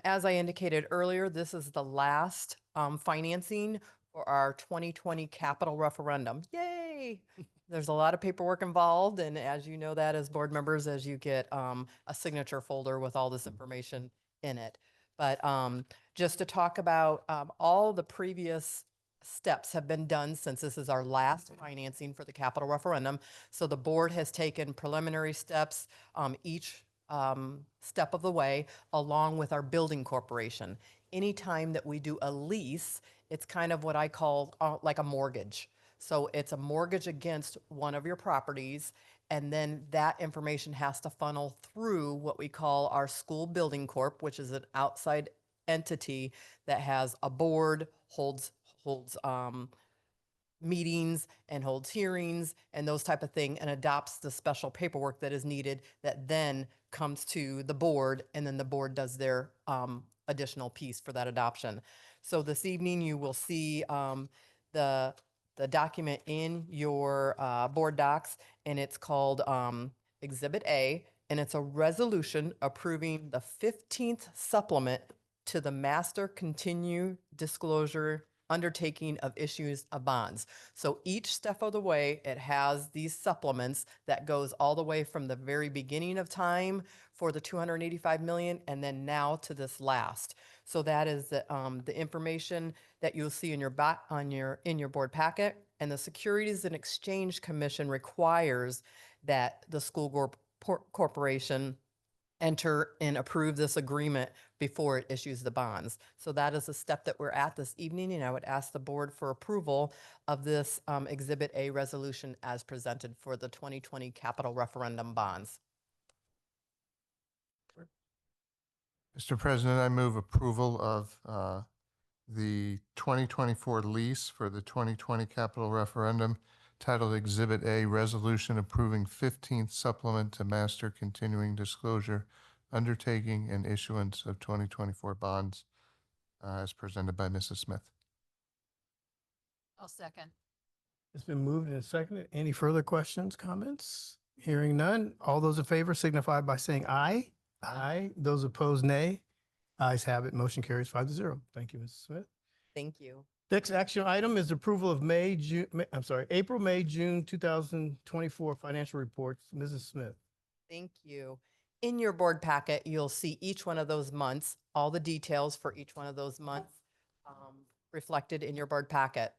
As I indicated earlier, this is the last financing for our 2020 capital referendum. Yay! There's a lot of paperwork involved, and as you know that as board members, as you get a signature folder with all this information in it. But just to talk about all the previous steps have been done since this is our last financing for the capital referendum. So the board has taken preliminary steps each step of the way, along with our building corporation. Anytime that we do a lease, it's kind of what I call like a mortgage. So it's a mortgage against one of your properties, and then that information has to funnel through what we call our school building corp, which is an outside entity that has a board, holds meetings and holds hearings and those type of thing, and adopts the special paperwork that is needed that then comes to the board, and then the board does their additional piece for that adoption. So this evening you will see the document in your board docs, and it's called Exhibit A, and it's a resolution approving the 15th supplement to the Master Continue Disclosure Undertaking of Issues of Bonds. So each step of the way, it has these supplements that goes all the way from the very beginning of time for the 285 million, and then now to this last. So that is the information that you'll see in your board packet. And the Securities and Exchange Commission requires that the school corporation enter and approve this agreement before it issues the bonds. So that is the step that we're at this evening, and I would ask the board for approval of this Exhibit A resolution as presented for the 2020 capital referendum bonds. Mr. President, I move approval of the 2024 lease for the 2020 capital referendum titled Exhibit A Resolution Approving 15th Supplement to Master Continuing Disclosure Undertaking and Issuance of 2024 Bonds as presented by Mrs. Smith. I'll second. It's been moved and seconded. Any further questions, comments? Hearing none. All those in favor signify by saying aye. Aye. Those opposed, nay. Ayes have it. Motion carries 5-0. Thank you, Mrs. Smith. Thank you. Next action item is approval of April, May, June 2024 financial reports. Mrs. Smith. Thank you. In your board packet, you'll see each one of those months, all the details for each one of those months reflected in your board packet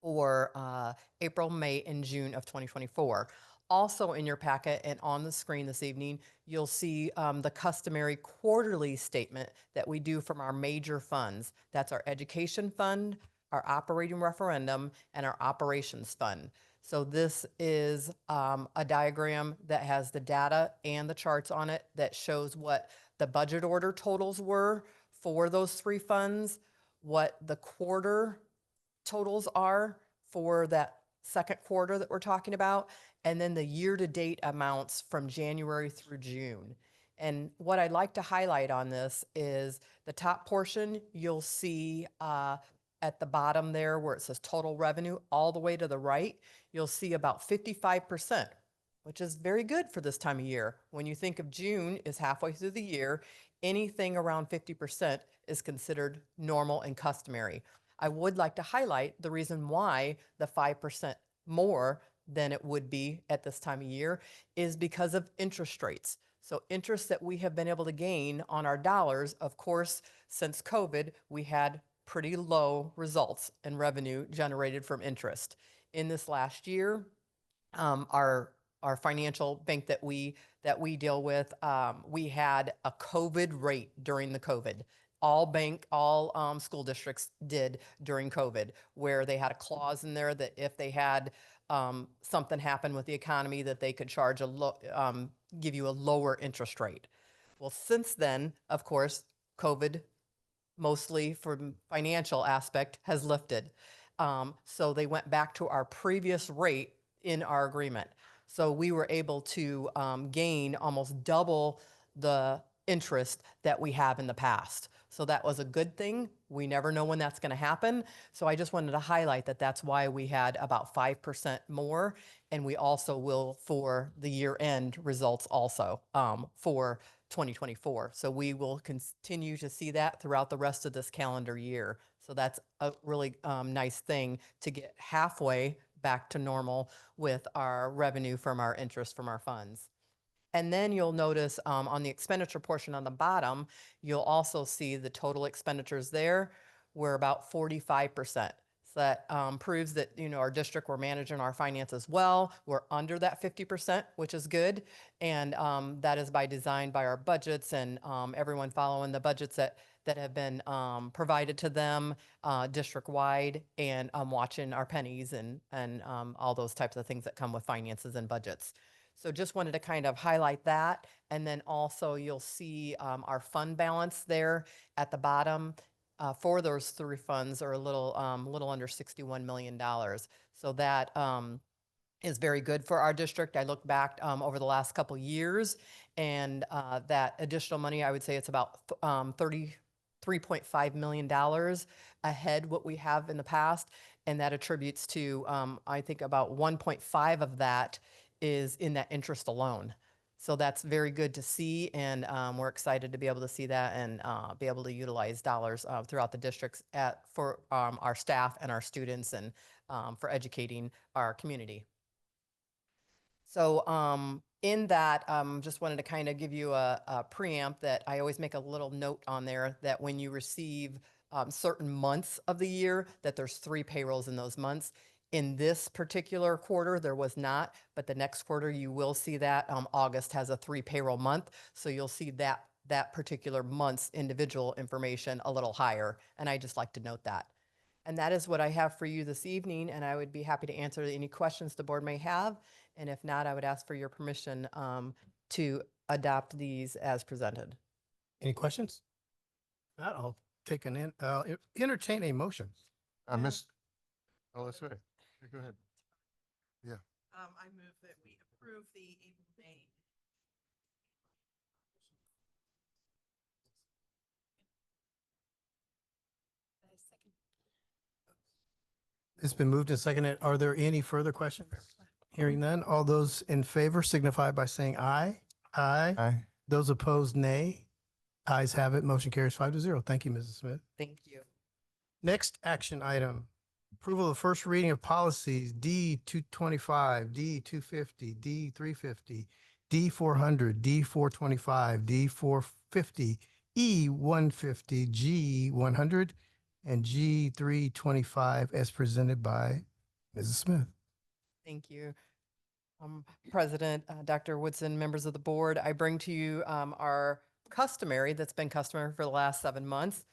for April, May, and June of 2024. Also in your packet and on the screen this evening, you'll see the customary quarterly statement that we do from our major funds. That's our education fund, our operating referendum, and our operations fund. So this is a diagram that has the data and the charts on it that shows what the budget order totals were for those three funds, what the quarter totals are for that second quarter that we're talking about, and then the year-to-date amounts from January through June. And what I'd like to highlight on this is the top portion, you'll see at the bottom there where it says total revenue, all the way to the right, you'll see about 55%, which is very good for this time of year. When you think of June is halfway through the year, anything around 50% is considered normal and customary. I would like to highlight the reason why the 5% more than it would be at this time of year is because of interest rates. So interest that we have been able to gain on our dollars, of course, since COVID, we had pretty low results in revenue generated from interest. In this last year, our financial bank that we deal with, we had a COVID rate during the COVID. All school districts did during COVID, where they had a clause in there that if they had something happen with the economy, that they could charge give you a lower interest rate. Well, since then, of course, COVID, mostly from financial aspect, has lifted. So they went back to our previous rate in our agreement. So we were able to gain almost double the interest that we have in the past. So that was a good thing. We never know when that's going to happen. So I just wanted to highlight that that's why we had about 5% more. And we also will for the year-end results also for 2024. So we will continue to see that throughout the rest of this calendar year. So that's a really nice thing to get halfway back to normal with our revenue from our interest from our funds. And then you'll notice on the expenditure portion on the bottom, you'll also see the total expenditures there. We're about 45%. So that proves that, our district, we're managing our finances well. We're under that 50%, which is good. And that is by design by our budgets and everyone following the budgets that have been provided to them district-wide, and watching our pennies and all those types of things that come with finances and budgets. So just wanted to kind of highlight that. And then also you'll see our fund balance there at the bottom for those three funds are a little under $61 million. So that is very good for our district. I look back over the last couple years, and that additional money, I would say it's about $33.5 million ahead what we have in the past. And that attributes to, I think about 1.5 of that is in that interest alone. So that's very good to see, and we're excited to be able to see that and be able to utilize dollars throughout the districts for our staff and our students, and for educating our community. So in that, just wanted to kind of give you a preamp that I always make a little note on there that when you receive certain months of the year, that there's 3 payrolls in those months. In this particular quarter, there was not, but the next quarter you will see that. August has a 3 payroll month, so you'll see that particular month's individual information a little higher, and I just like to note that. And that is what I have for you this evening, and I would be happy to answer any questions the board may have, and if not, I would ask for your permission to adopt these as presented. Any questions? Not, I'll take entertain a motion. Oh, that's right. Go ahead. Yeah. I move that we approve the April, May. It's been moved and seconded. Are there any further questions? Hearing none, all those in favor signify by saying aye. Aye. Aye. Those opposed, nay. Ayes have it. Motion carries 5-0. Thank you, Mrs. Smith. Thank you. Next action item, approval of first reading of policies D-225, D-250, D-350, D-400, D-425, D-450, E-150, G-100, and G-325 as presented by Mrs. Smith. Thank you. President, Dr. Woodson, members of the board, I bring to you our that's been customary for the last 7 months,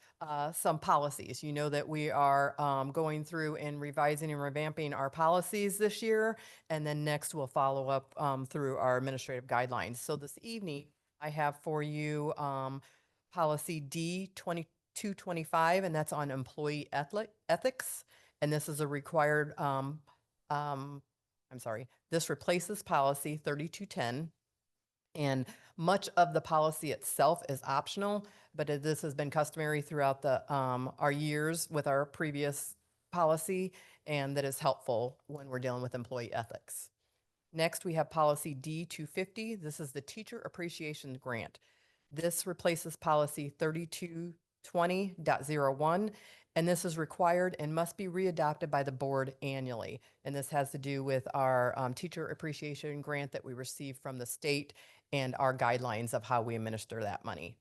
some policies. You know that we are going through and revising and revamping our policies this year, and then next we'll follow up through our administrative guidelines. So this evening, I have for you policy D-2225, and that's on employee ethics. And this is a required, this replaces policy 3210. And much of the policy itself is optional, but this has been customary throughout our years with our previous policy, and that is helpful when we're dealing with employee ethics. Next, we have policy D-250. This is the Teacher Appreciation Grant. This replaces policy 3220.01, and this is required and must be readopted by the board annually. And this has to do with our teacher appreciation grant that we received from the state and our guidelines of how we administer that money.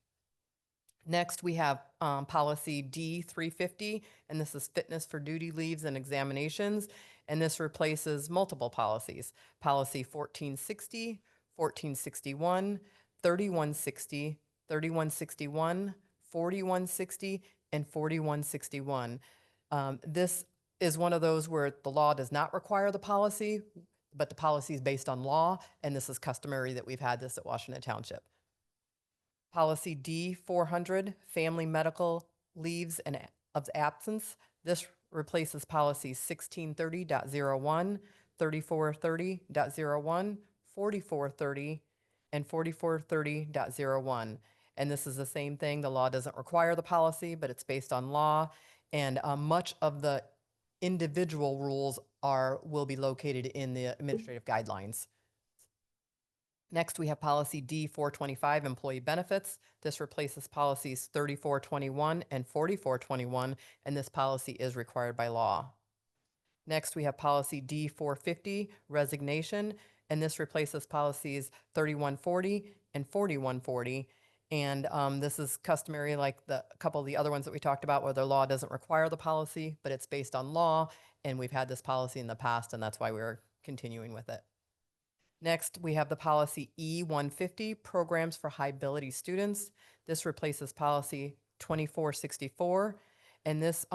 Next, we have policy D350, and this is fitness for duty leaves and examinations. And this replaces multiple policies. Policy 1460, 1461, 3160, 3161, 4160, and 4161. This is one of those where the law does not require the policy, but the policy is based on law, and this is customary that we've had this at Washington Township. Policy D400, family medical leaves and of absence. This replaces policies 1630.01, 3430.01, 4430, and 4430.01. And this is the same thing. The law doesn't require the policy, but it's based on law. And much of the individual rules will be located in the administrative guidelines. Next, we have policy D425, employee benefits. This replaces policies 3421 and 4421, and this policy is required by law. Next, we have policy D450, resignation, and this replaces policies 3140 and 4140. And this is customary like a couple of the other ones that we talked about where the law doesn't require the policy, but it's based on law, and we've had this policy in the past, and that's why we're continuing with it. Next, we have the policy E150, programs for high ability students. This replaces policy 2464. And this,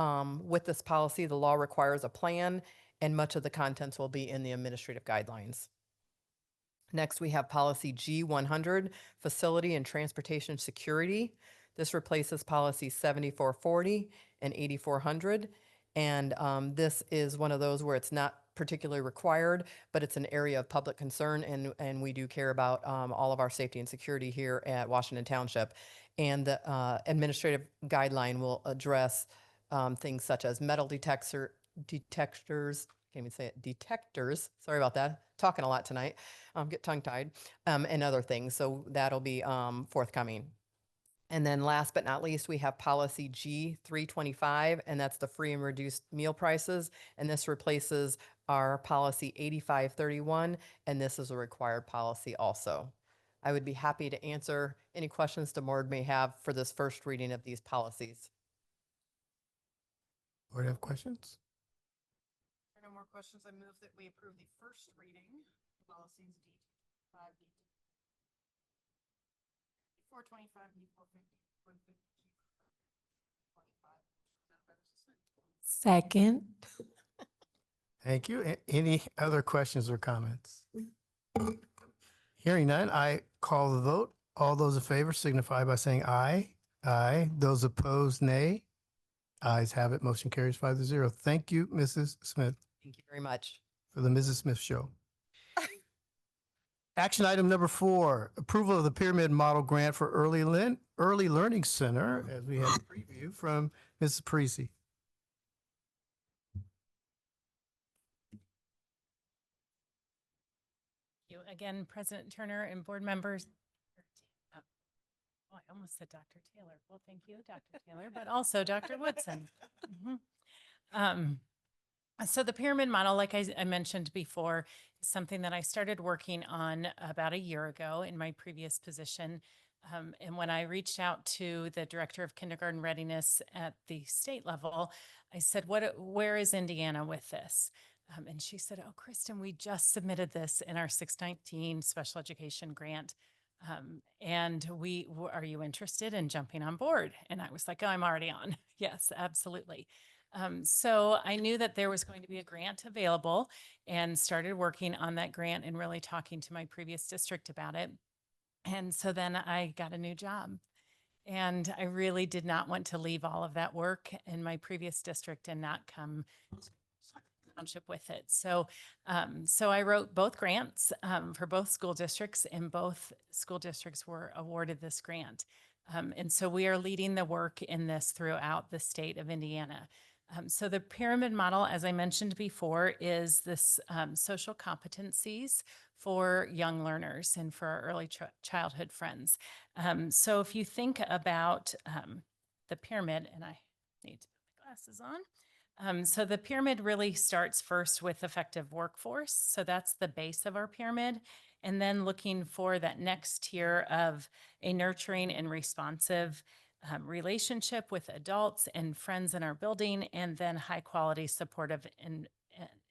with this policy, the law requires a plan, and much of the contents will be in the administrative guidelines. Next, we have policy G100, facility and transportation security. This replaces policy 7440 and 8400. And this is one of those where it's not particularly required, but it's an area of public concern, and we do care about all of our safety and security here at Washington Township. And the administrative guideline will address things such as metal detectors, can't even say it, detectors, sorry about that, talking a lot tonight, get tongue-tied, and other things. So that'll be forthcoming. And then last but not least, we have policy G325, and that's the free and reduced meal prices. And this replaces our policy 8531, and this is a required policy also. I would be happy to answer any questions the board may have for this first reading of these policies. Board have questions? No more questions. I move that we approve the first reading of policies D5, D425, D450, Second. Thank you. Any other questions or comments? Hearing none, I call the vote. All those in favor signify by saying aye. Aye. Those opposed, nay. Ayes have it. Motion carries 5-0. Thank you, Mrs. Smith, Thank you very much. for the Mrs. Smith Show. Action item number 4, approval of the Pyramid Model Grant for Early Learning Center, as we have a preview from Mrs. Parisi. You again, President Turner and board members. Oh, I almost said Dr. Taylor. Well, thank you, Dr. Taylor, but also Dr. Woodson. So the pyramid model, like I mentioned before, is something that I started working on about a year ago in my previous position. And when I reached out to the director of kindergarten readiness at the state level, I said, where is Indiana with this? And she said, oh, Kristen, we just submitted this in our 619 special education grant. And are you interested in jumping on board? And I was like, oh, I'm already on. Yes, absolutely. So I knew that there was going to be a grant available and started working on that grant and really talking to my previous district about it. And so then I got a new job. And I really did not want to leave all of that work in my previous district and not come township with it. So I wrote both grants for both school districts, and both school districts were awarded this grant. And so we are leading the work in this throughout the state of Indiana. So the pyramid model, as I mentioned before, is this social competencies for young learners and for our early childhood friends. So if you think about the pyramid, and I need to put my glasses on. So the pyramid really starts first with effective workforce. So that's the base of our pyramid. And then looking for that next tier of a nurturing and responsive relationship with adults and friends in our building, and then high quality supportive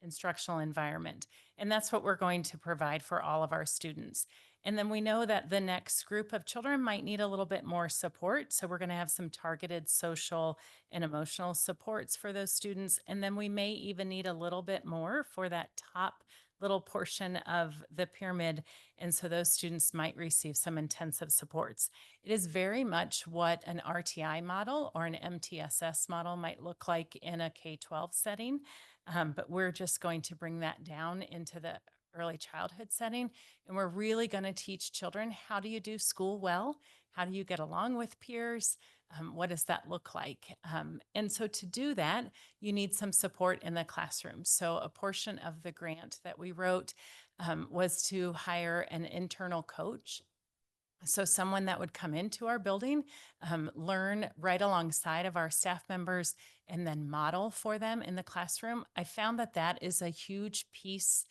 instructional environment. And that's what we're going to provide for all of our students. And then we know that the next group of children might need a little bit more support. So we're going to have some targeted social and emotional supports for those students. And then we may even need a little bit more for that top little portion of the pyramid. And so those students might receive some intensive supports. It is very much what an RTI model or an MTSS model might look like in a K-12 setting. But we're just going to bring that down into the early childhood setting. And we're really going to teach children, how do you do school well? How do you get along with peers? What does that look like? And so to do that, you need some support in the classroom. So a portion of the grant that we wrote was to hire an internal coach. So someone that would come into our building, learn right alongside of our staff members, and then model for them in the classroom. I found that that is a huge piece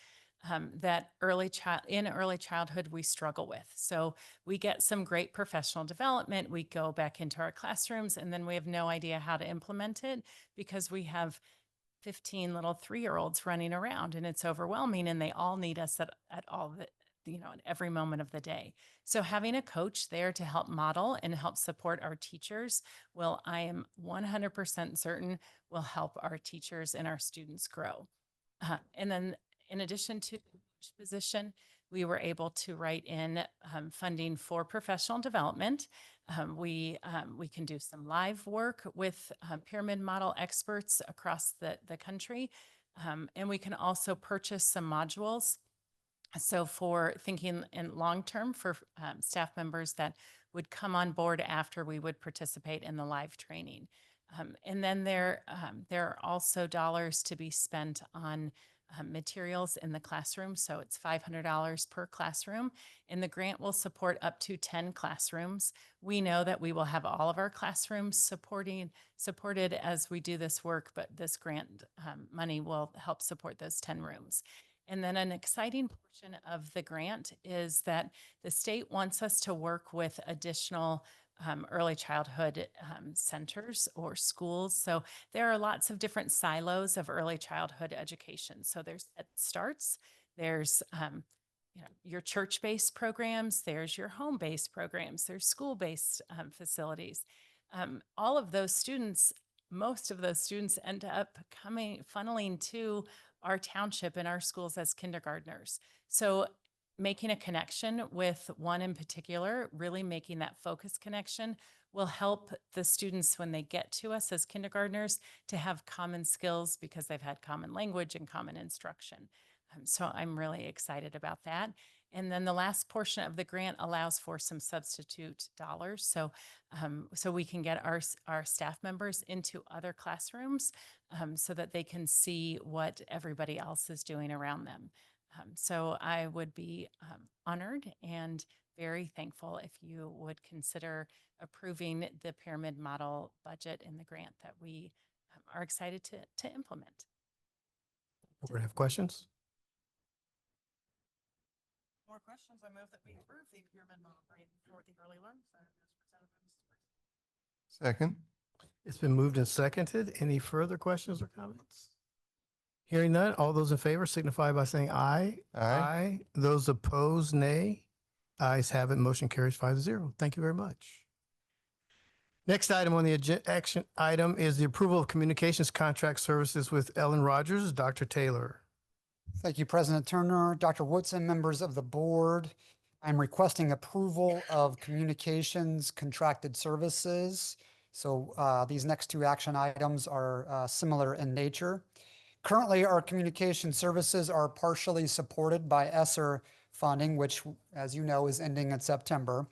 that early childhood we struggle with. So we get some great professional development. We go back into our classrooms, and then we have no idea how to implement it because we have 15 little 3-year-olds running around, and it's overwhelming, and they all need us at all the, at every moment of the day. So having a coach there to help model and help support our teachers will, I am 100% certain, will help our teachers and our students grow. And then in addition to the coach position, we were able to write in funding for professional development. We can do some live work with pyramid model experts across the country. And we can also purchase some modules. So for thinking in long term for staff members that would come on board after we would participate in the live training. And then there are also dollars to be spent on materials in the classroom. So it's $500 per classroom, and the grant will support up to 10 classrooms. We know that we will have all of our classrooms supported as we do this work, but this grant money will help support those 10 rooms. And then an exciting portion of the grant is that the state wants us to work with additional early childhood centers or schools. So there are lots of different silos of early childhood education. So there's Head Starts, there's your church-based programs, there's your home-based programs, there's school-based facilities. All of those students, most of those students end up funneling to our township and our schools as kindergartners. So making a connection with one in particular, really making that focus connection, will help the students when they get to us as kindergartners to have common skills because they've had common language and common instruction. So I'm really excited about that. And then the last portion of the grant allows for some substitute dollars. So, so we can get our staff members into other classrooms so that they can see what everybody else is doing around them. So I would be honored and very thankful if you would consider approving the pyramid model budget and the grant that we are excited to implement. Board have questions? More questions? I move that we approve the pyramid model grant for the early learning center as presented by Mrs. Briggs. Second. It's been moved and seconded. Any further questions or comments? Hearing none, all those in favor signify by saying aye. Aye. Those opposed, nay. Ayes have it. Motion carries 5-0. Thank you very much. Next item on the action item is the approval of communications contract services with Ellen Rogers. Dr. Taylor. Thank you, President Turner, Dr. Woodson, members of the board. I'm requesting approval of communications contracted services. So these next two action items are similar in nature. Currently, our communication services are partially supported by ESSER funding, which, as you know, is ending in September.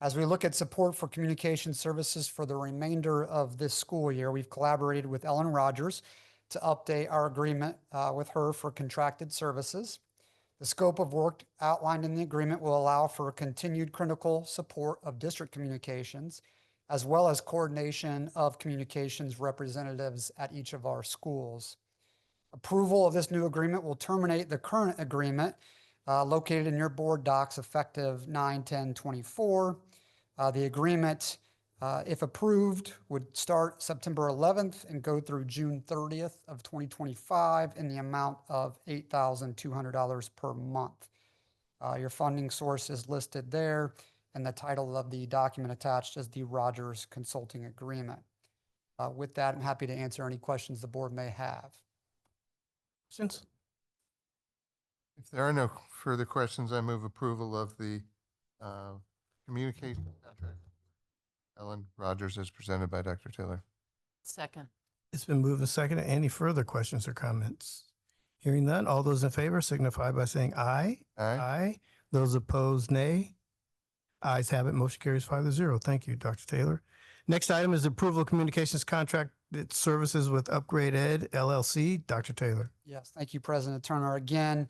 As we look at support for communication services for the remainder of this school year, we've collaborated with Ellen Rogers to update our agreement with her for contracted services. The scope of work outlined in the agreement will allow for continued critical support of district communications, as well as coordination of communications representatives at each of our schools. Approval of this new agreement will terminate the current agreement located in your board docs effective 9/10/24. The agreement, if approved, would start September 11th and go through June 30th of 2025 in the amount of $8,200 per month. Your funding source is listed there, and the title of the document attached is the Rogers Consulting Agreement. With that, I'm happy to answer any questions the board may have. Questions? If there are no further questions, I move approval of the communication contract. Ellen Rogers as presented by Dr. Taylor. Second. It's been moved and seconded. Any further questions or comments? Hearing none, all those in favor signify by saying aye. Aye. Those opposed, nay. Ayes have it. Motion carries 5-0. Thank you, Dr. Taylor. Next item is approval of communications contract services with Upgrade Ed LLC. Dr. Taylor. Yes, thank you, President Turner. Again,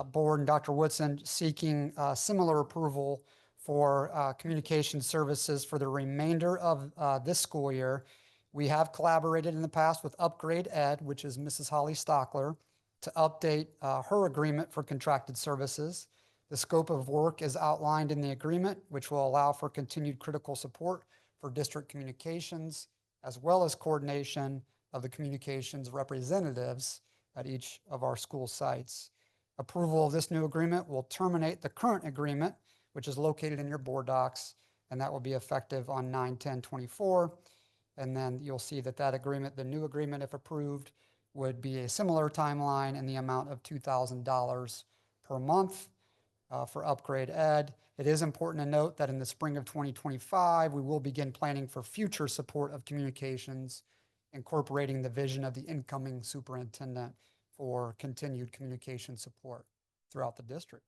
Board and Dr. Woodson seeking similar approval for communication services for the remainder of this school year. We have collaborated in the past with Upgrade Ed, which is Mrs. Holly Stockler, to update her agreement for contracted services. The scope of work is outlined in the agreement, which will allow for continued critical support for district communications, as well as coordination of the communications representatives at each of our school sites. Approval of this new agreement will terminate the current agreement, which is located in your board docs, and that will be effective on 9/10/24. And then you'll see that that agreement, the new agreement, if approved, would be a similar timeline in the amount of $2,000 per month for Upgrade Ed. It is important to note that in the spring of 2025, we will begin planning for future support of communications, incorporating the vision of the incoming superintendent for continued communication support throughout the district.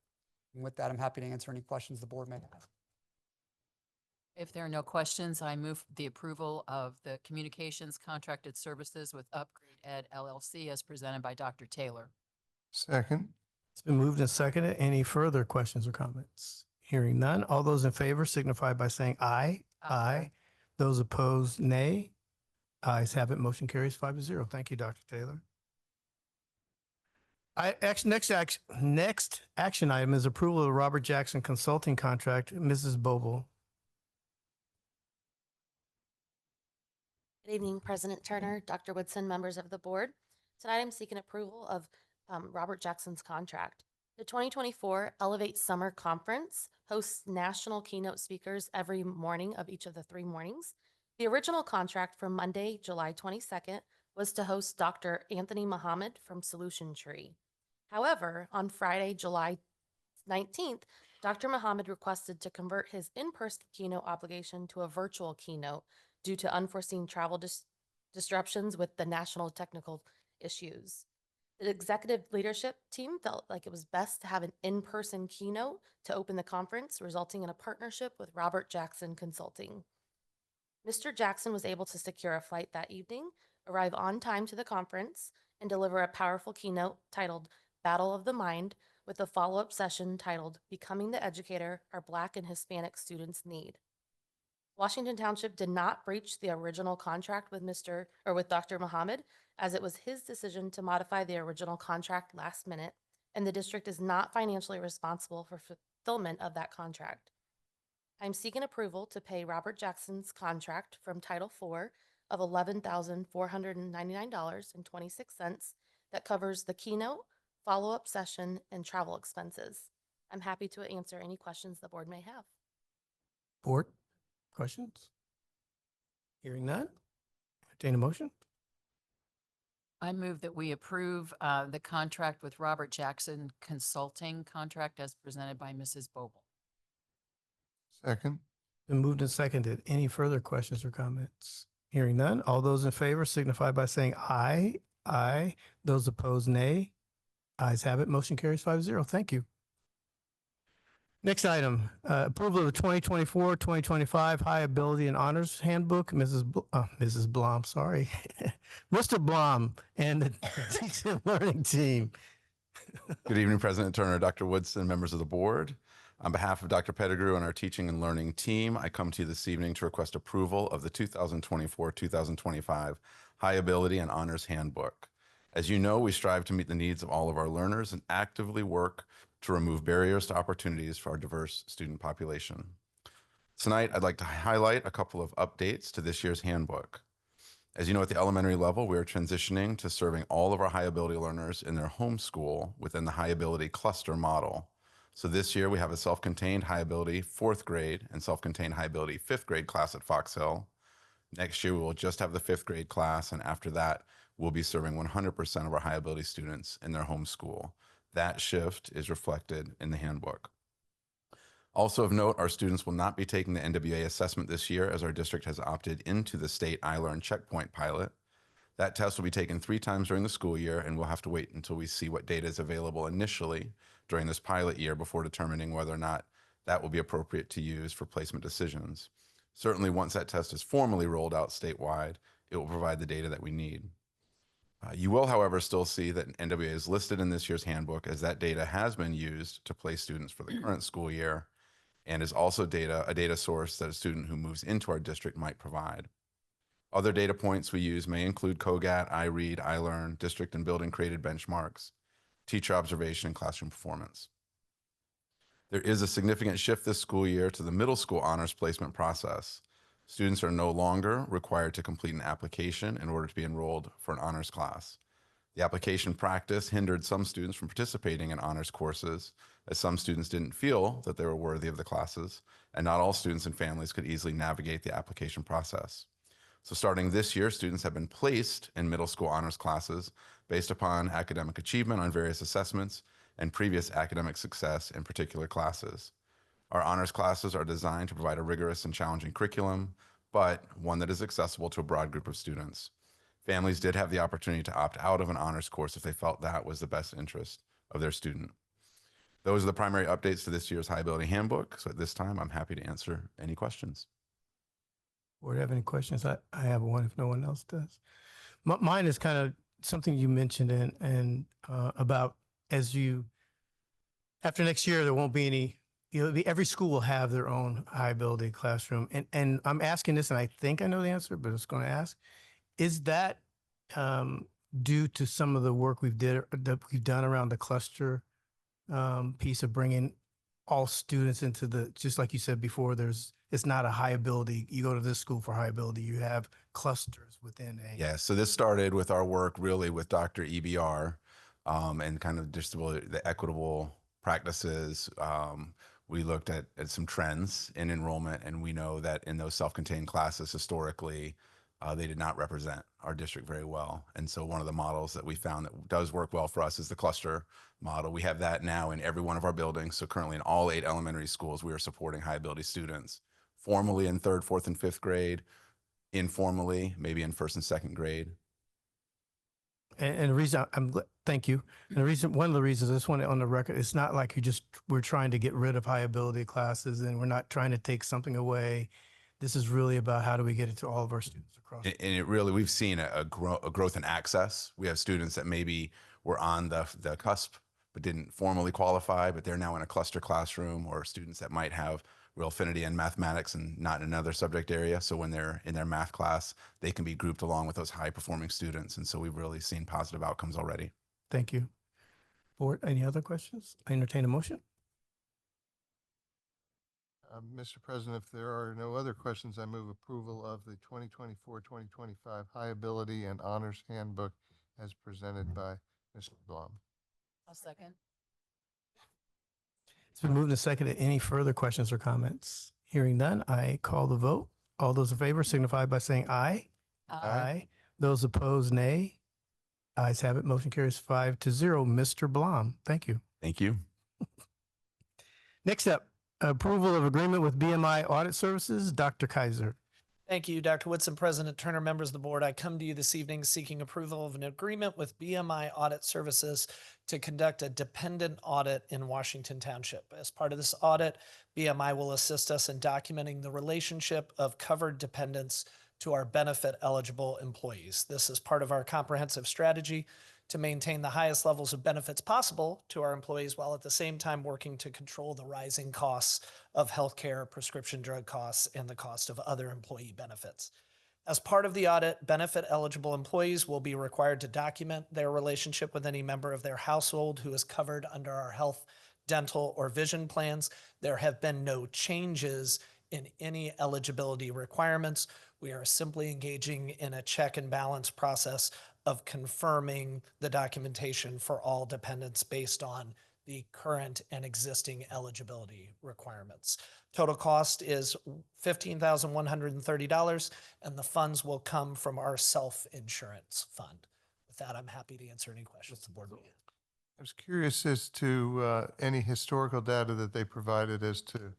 And with that, I'm happy to answer any questions the board may have. If there are no questions, I move the approval of the communications contracted services with Upgrade Ed LLC as presented by Dr. Taylor. Second. It's been moved and seconded. Any further questions or comments? Hearing none, all those in favor signify by saying aye. Aye. Those opposed, nay. Ayes have it. Motion carries 5-0. Thank you, Dr. Taylor. Next action item is approval of the Robert Jackson Consulting Contract. Mrs. Boble. Good evening, President Turner, Dr. Woodson, members of the board. Tonight I'm seeking approval of Robert Jackson's contract. The 2024 Elevate Summer Conference hosts national keynote speakers every morning of each of the 3 mornings. The original contract for Monday, July 22nd, was to host Dr. Anthony Muhammad from Solution Tree. However, on Friday, July 19th, Dr. Muhammad requested to convert his in-person keynote obligation to a virtual keynote due to unforeseen travel disruptions with the national technical issues. The executive leadership team felt like it was best to have an in-person keynote to open the conference, resulting in a partnership with Robert Jackson Consulting. Mr. Jackson was able to secure a flight that evening, arrive on time to the conference, and deliver a powerful keynote titled Battle of the Mind, with a follow-up session titled Becoming the Educator Our Black and Hispanic Students Need. Washington Township did not breach the original contract with Dr. Muhammad, as it was his decision to modify the original contract last minute, and the district is not financially responsible for fulfillment of that contract. I'm seeking approval to pay Robert Jackson's contract from Title IV of $11,499.26 that covers the keynote, follow-up session, and travel expenses. I'm happy to answer any questions the board may have. Board, questions? Hearing none, entertain a motion. I move that we approve the contract with Robert Jackson Consulting contract as presented by Mrs. Boble. Second. Been moved and seconded. Any further questions or comments? Hearing none, all those in favor signify by saying aye. Aye. Those opposed, nay. Ayes have it. Motion carries 5-0. Thank you. Next item, approval of the 2024-2025 High Ability and Honors Handbook. Mrs. Blom, sorry. Mr. Blom and the teaching and learning team. Good evening, President Turner, Dr. Woodson, members of the board. On behalf of Dr. Pettigrew and our teaching and learning team, I come to you this evening to request approval of the 2024-2025 High Ability and Honors Handbook. As you know, we strive to meet the needs of all of our learners and actively work to remove barriers to opportunities for our diverse student population. Tonight, I'd like to highlight a couple of updates to this year's handbook. As you know, at the elementary level, we are transitioning to serving all of our high ability learners in their home school within the high ability cluster model. So this year we have a self-contained high ability 4th grade and self-contained high ability 5th grade class at Fox Hill. Next year we will just have the 5th grade class, and after that we'll be serving 100% of our high ability students in their home school. That shift is reflected in the handbook. Also of note, our students will not be taking the NWA assessment this year as our district has opted into the state iLearn checkpoint pilot. That test will be taken 3 times during the school year, and we'll have to wait until we see what data is available initially during this pilot year before determining whether or not that will be appropriate to use for placement decisions. Certainly, once that test is formally rolled out statewide, it will provide the data that we need. You will, however, still see that NWA is listed in this year's handbook, as that data has been used to place students for the current school year and is also a data source that a student who moves into our district might provide. Other data points we use may include COGAT, iRead, iLearn, district and building created benchmarks, teacher observation, and classroom performance. There is a significant shift this school year to the middle school honors placement process. Students are no longer required to complete an application in order to be enrolled for an honors class. The application practice hindered some students from participating in honors courses, as some students didn't feel that they were worthy of the classes, and not all students and families could easily navigate the application process. So starting this year, students have been placed in middle school honors classes based upon academic achievement on various assessments and previous academic success in particular classes. Our honors classes are designed to provide a rigorous and challenging curriculum, but one that is accessible to a broad group of students. Families did have the opportunity to opt out of an honors course if they felt that was the best interest of their student. Those are the primary updates to this year's High Ability Handbook. So at this time, I'm happy to answer any questions. Board have any questions? I have one if no one else does. Mine is kind of something you mentioned and about after next year, there won't be any, every school will have their own high ability classroom. And I'm asking this, and I think I know the answer, but I was going to ask, is that due to some of the work we've done around the cluster piece of bringing all students into just like you said before, it's not a high ability. You go to this school for high ability, you have clusters within a. Yeah, so this started with our work really with Dr. EBR and kind of just the equitable practices. We looked at some trends in enrollment, and we know that in those self-contained classes historically, they did not represent our district very well. And so one of the models that we found that does work well for us is the cluster model. We have that now in every one of our buildings. So currently in all 8 elementary schools, we are supporting high ability students, formally in 3rd, 4th, and 5th grade, informally, maybe in 1st and 2nd grade. And the reason thank you. And one of the reasons I just want it on the record, it's not like we're trying to get rid of high ability classes and we're not trying to take something away. This is really about how do we get it to all of our students across. And we've seen a growth in access. We have students that maybe were on the cusp, but didn't formally qualify, but they're now in a cluster classroom, or students that might have real affinity in mathematics and not in another subject area. So when they're in their math class, they can be grouped along with those high performing students. And so we've really seen positive outcomes already. Thank you. Board, any other questions? I entertain a motion. Mr. President, if there are no other questions, I move approval of the 2024-2025 High Ability and Honors Handbook as presented by Mr. Blom. I'll second. It's been moved and seconded. Any further questions or comments? Hearing none, I call the vote. All those in favor signify by saying aye. Aye. Those opposed, nay. Ayes have it. Motion carries 5-0. Mr. Blom, thank you. Thank you. Next up, approval of agreement with BMI Audit Services. Dr. Kaiser. Thank you, Dr. Woodson, President Turner, members of the board. I come to you this evening seeking approval of an agreement with BMI Audit Services to conduct a dependent audit in Washington Township. As part of this audit, BMI will assist us in documenting the relationship of covered dependents to our benefit eligible employees. This is part of our comprehensive strategy to maintain the highest levels of benefits possible to our employees while at the same time working to control the rising costs of healthcare, prescription drug costs, and the cost of other employee benefits. As part of the audit, benefit eligible employees will be required to document their relationship with any member of their household who is covered under our health, dental, or vision plans. There have been no changes in any eligibility requirements. We are simply engaging in a check and balance process of confirming the documentation for all dependents based on the current and existing eligibility requirements. Total cost is $15,130, and the funds will come from our self-insurance fund. With that, I'm happy to answer any questions the board may have. I was curious as to any historical data that they provided as to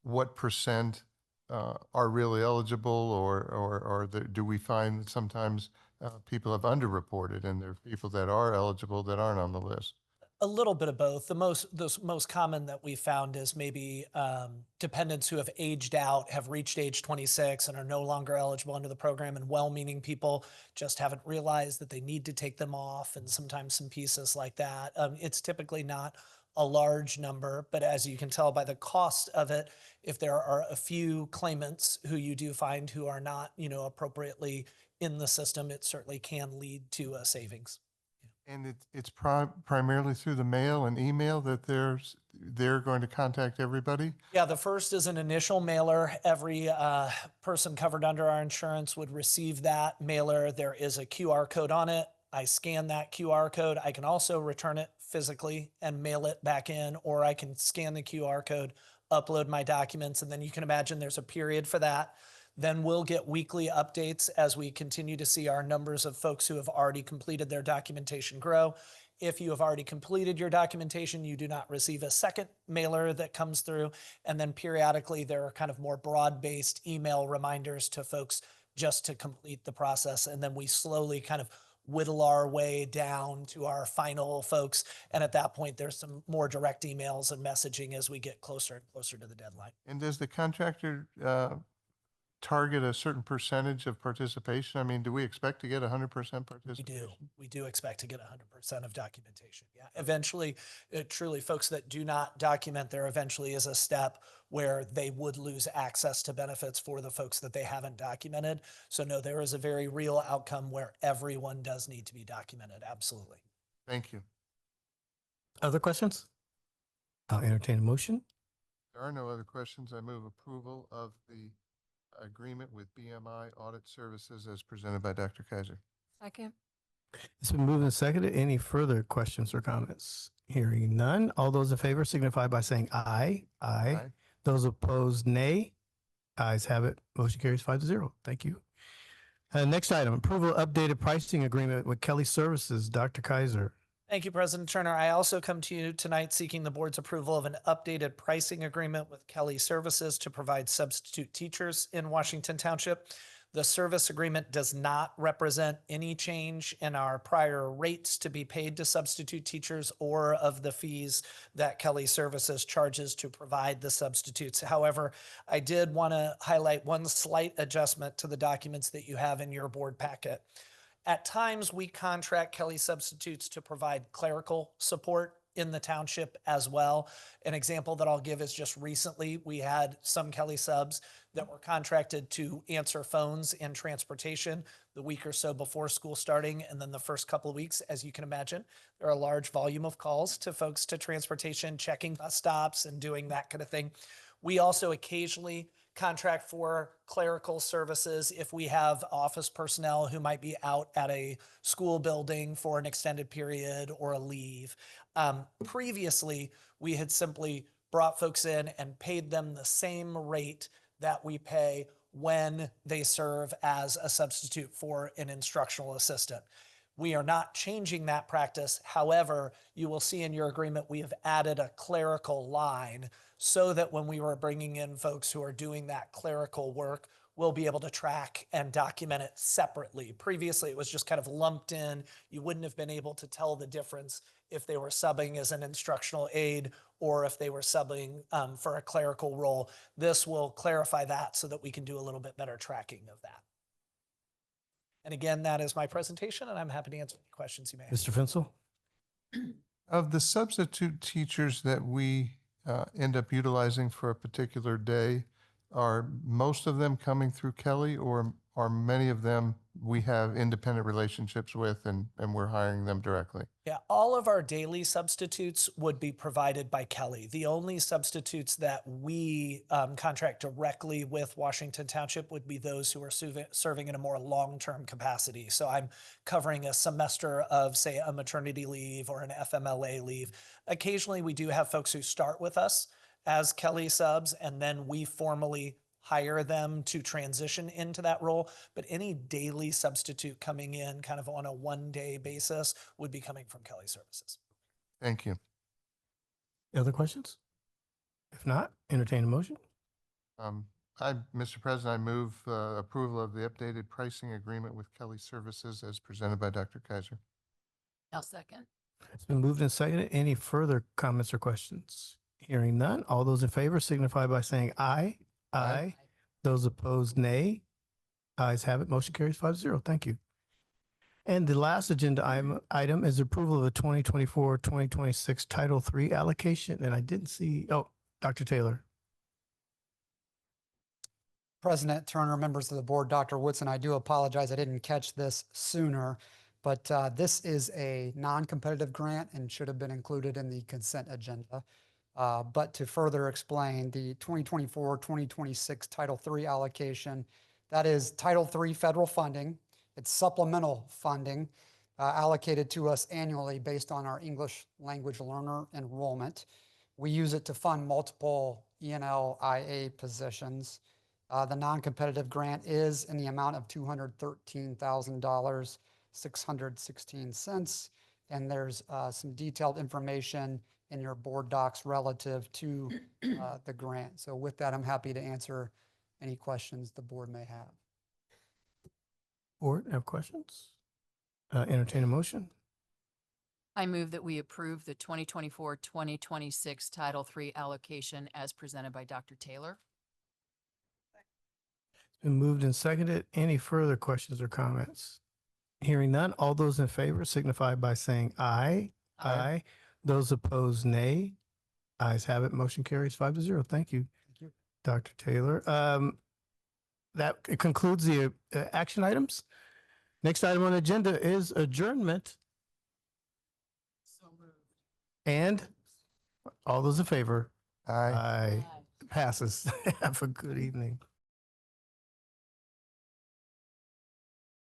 what percent are really eligible, or do we find that sometimes people have underreported and there are people that are eligible that aren't on the list? A little bit of both. The most common that we found is maybe dependents who have aged out, have reached age 26 and are no longer eligible under the program, and well-meaning people just haven't realized that they need to take them off, and sometimes some pieces like that. It's typically not a large number, but as you can tell by the cost of it, if there are a few claimants who you do find who are not, appropriately in the system, it certainly can lead to a savings. And it's primarily through the mail and email that they're going to contact everybody? Yeah, the first is an initial mailer. Every person covered under our insurance would receive that mailer. There is a QR code on it. I scan that QR code. I can also return it physically and mail it back in, or I can scan the QR code, upload my documents, and then you can imagine there's a period for that. Then we'll get weekly updates as we continue to see our numbers of folks who have already completed their documentation grow. If you have already completed your documentation, you do not receive a second mailer that comes through. And then periodically, there are kind of more broad-based email reminders to folks just to complete the process. And then we slowly kind of whittle our way down to our final folks. And at that point, there's some more direct emails and messaging as we get closer and closer to the deadline. And does the contractor target a certain percentage of participation? I mean, do we expect to get 100% participation? We do expect to get 100% of documentation. Yeah. Eventually, truly, folks that do not document, there eventually is a step where they would lose access to benefits for the folks that they haven't documented. So no, there is a very real outcome where everyone does need to be documented. Absolutely. Thank you. Other questions? I'll entertain a motion. There are no other questions. I move approval of the agreement with BMI Audit Services as presented by Dr. Kaiser. Second. It's been moved and seconded. Any further questions or comments? Hearing none. All those in favor signify by saying aye. Aye. Those opposed, nay. Ayes have it. Motion carries 5-0. Thank you. Next item, approval updated pricing agreement with Kelly Services. Dr. Kaiser. Thank you, President Turner. I also come to you tonight seeking the board's approval of an updated pricing agreement with Kelly Services to provide substitute teachers in Washington Township. The service agreement does not represent any change in our prior rates to be paid to substitute teachers or of the fees that Kelly Services charges to provide the substitutes. However, I did want to highlight one slight adjustment to the documents that you have in your board packet. At times, we contract Kelly Substitutes to provide clerical support in the township as well. An example that I'll give is just recently, we had some Kelly subs that were contracted to answer phones and transportation the week or so before school starting. And then the first couple of weeks, as you can imagine, there are a large volume of calls to folks to transportation, checking bus stops and doing that kind of thing. We also occasionally contract for clerical services if we have office personnel who might be out at a school building for an extended period or a leave. Previously, we had simply brought folks in and paid them the same rate that we pay when they serve as a substitute for an instructional assistant. We are not changing that practice. However, you will see in your agreement, we have added a clerical line so that when we were bringing in folks who are doing that clerical work, we'll be able to track and document it separately. Previously, it was just kind of lumped in. You wouldn't have been able to tell the difference if they were subbing as an instructional aide or if they were subbing for a clerical role. This will clarify that so that we can do a little bit better tracking of that. And again, that is my presentation, and I'm happy to answer any questions you may have. Mr. Fensel? Of the substitute teachers that we end up utilizing for a particular day, are most of them coming through Kelly, or are many of them we have independent relationships with and we're hiring them directly? Yeah, all of our daily substitutes would be provided by Kelly. The only substitutes that we contract directly with Washington Township would be those who are serving in a more long-term capacity. So I'm covering a semester of, say, a maternity leave or an FMLA leave. Occasionally, we do have folks who start with us as Kelly subs, and then we formally hire them to transition into that role. But any daily substitute coming in kind of on a one-day basis would be coming from Kelly Services. Thank you. Other questions? If not, entertain a motion. Mr. President, I move approval of the updated pricing agreement with Kelly Services as presented by Dr. Kaiser. I'll second. It's been moved and seconded. Any further comments or questions? Hearing none, all those in favor signify by saying aye. Aye. Those opposed, nay. Ayes have it. Motion carries 5-0. Thank you. And the last agenda item is approval of the 2024-2026 Title III allocation. And I didn't see, Dr. Taylor. President Turner, members of the board, Dr. Woodson, I do apologize. I didn't catch this sooner, but this is a non-competitive grant and should have been included in the consent agenda. But to further explain, the 2024-2026 Title III allocation, that is Title III federal funding. It's supplemental funding allocated to us annually based on our English language learner enrollment. We use it to fund multiple ENL-IA positions. The non-competitive grant is in the amount of $213,616, and there's some detailed information in your board docs relative to the grant. So with that, I'm happy to answer any questions the board may have. Board, have questions? Entertain a motion. I move that we approve the 2024-2026 Title III allocation as presented by Dr. Taylor. It's been moved and seconded. Any further questions or comments? Hearing none, all those in favor signify by saying aye. Aye. Those opposed, nay. Ayes have it. Motion carries 5-0. Thank you. Thank you. Dr. Taylor. That concludes the action items. Next item on the agenda is adjournment. So moved. And all those in favor? Aye. Aye. Passes. Have a good evening.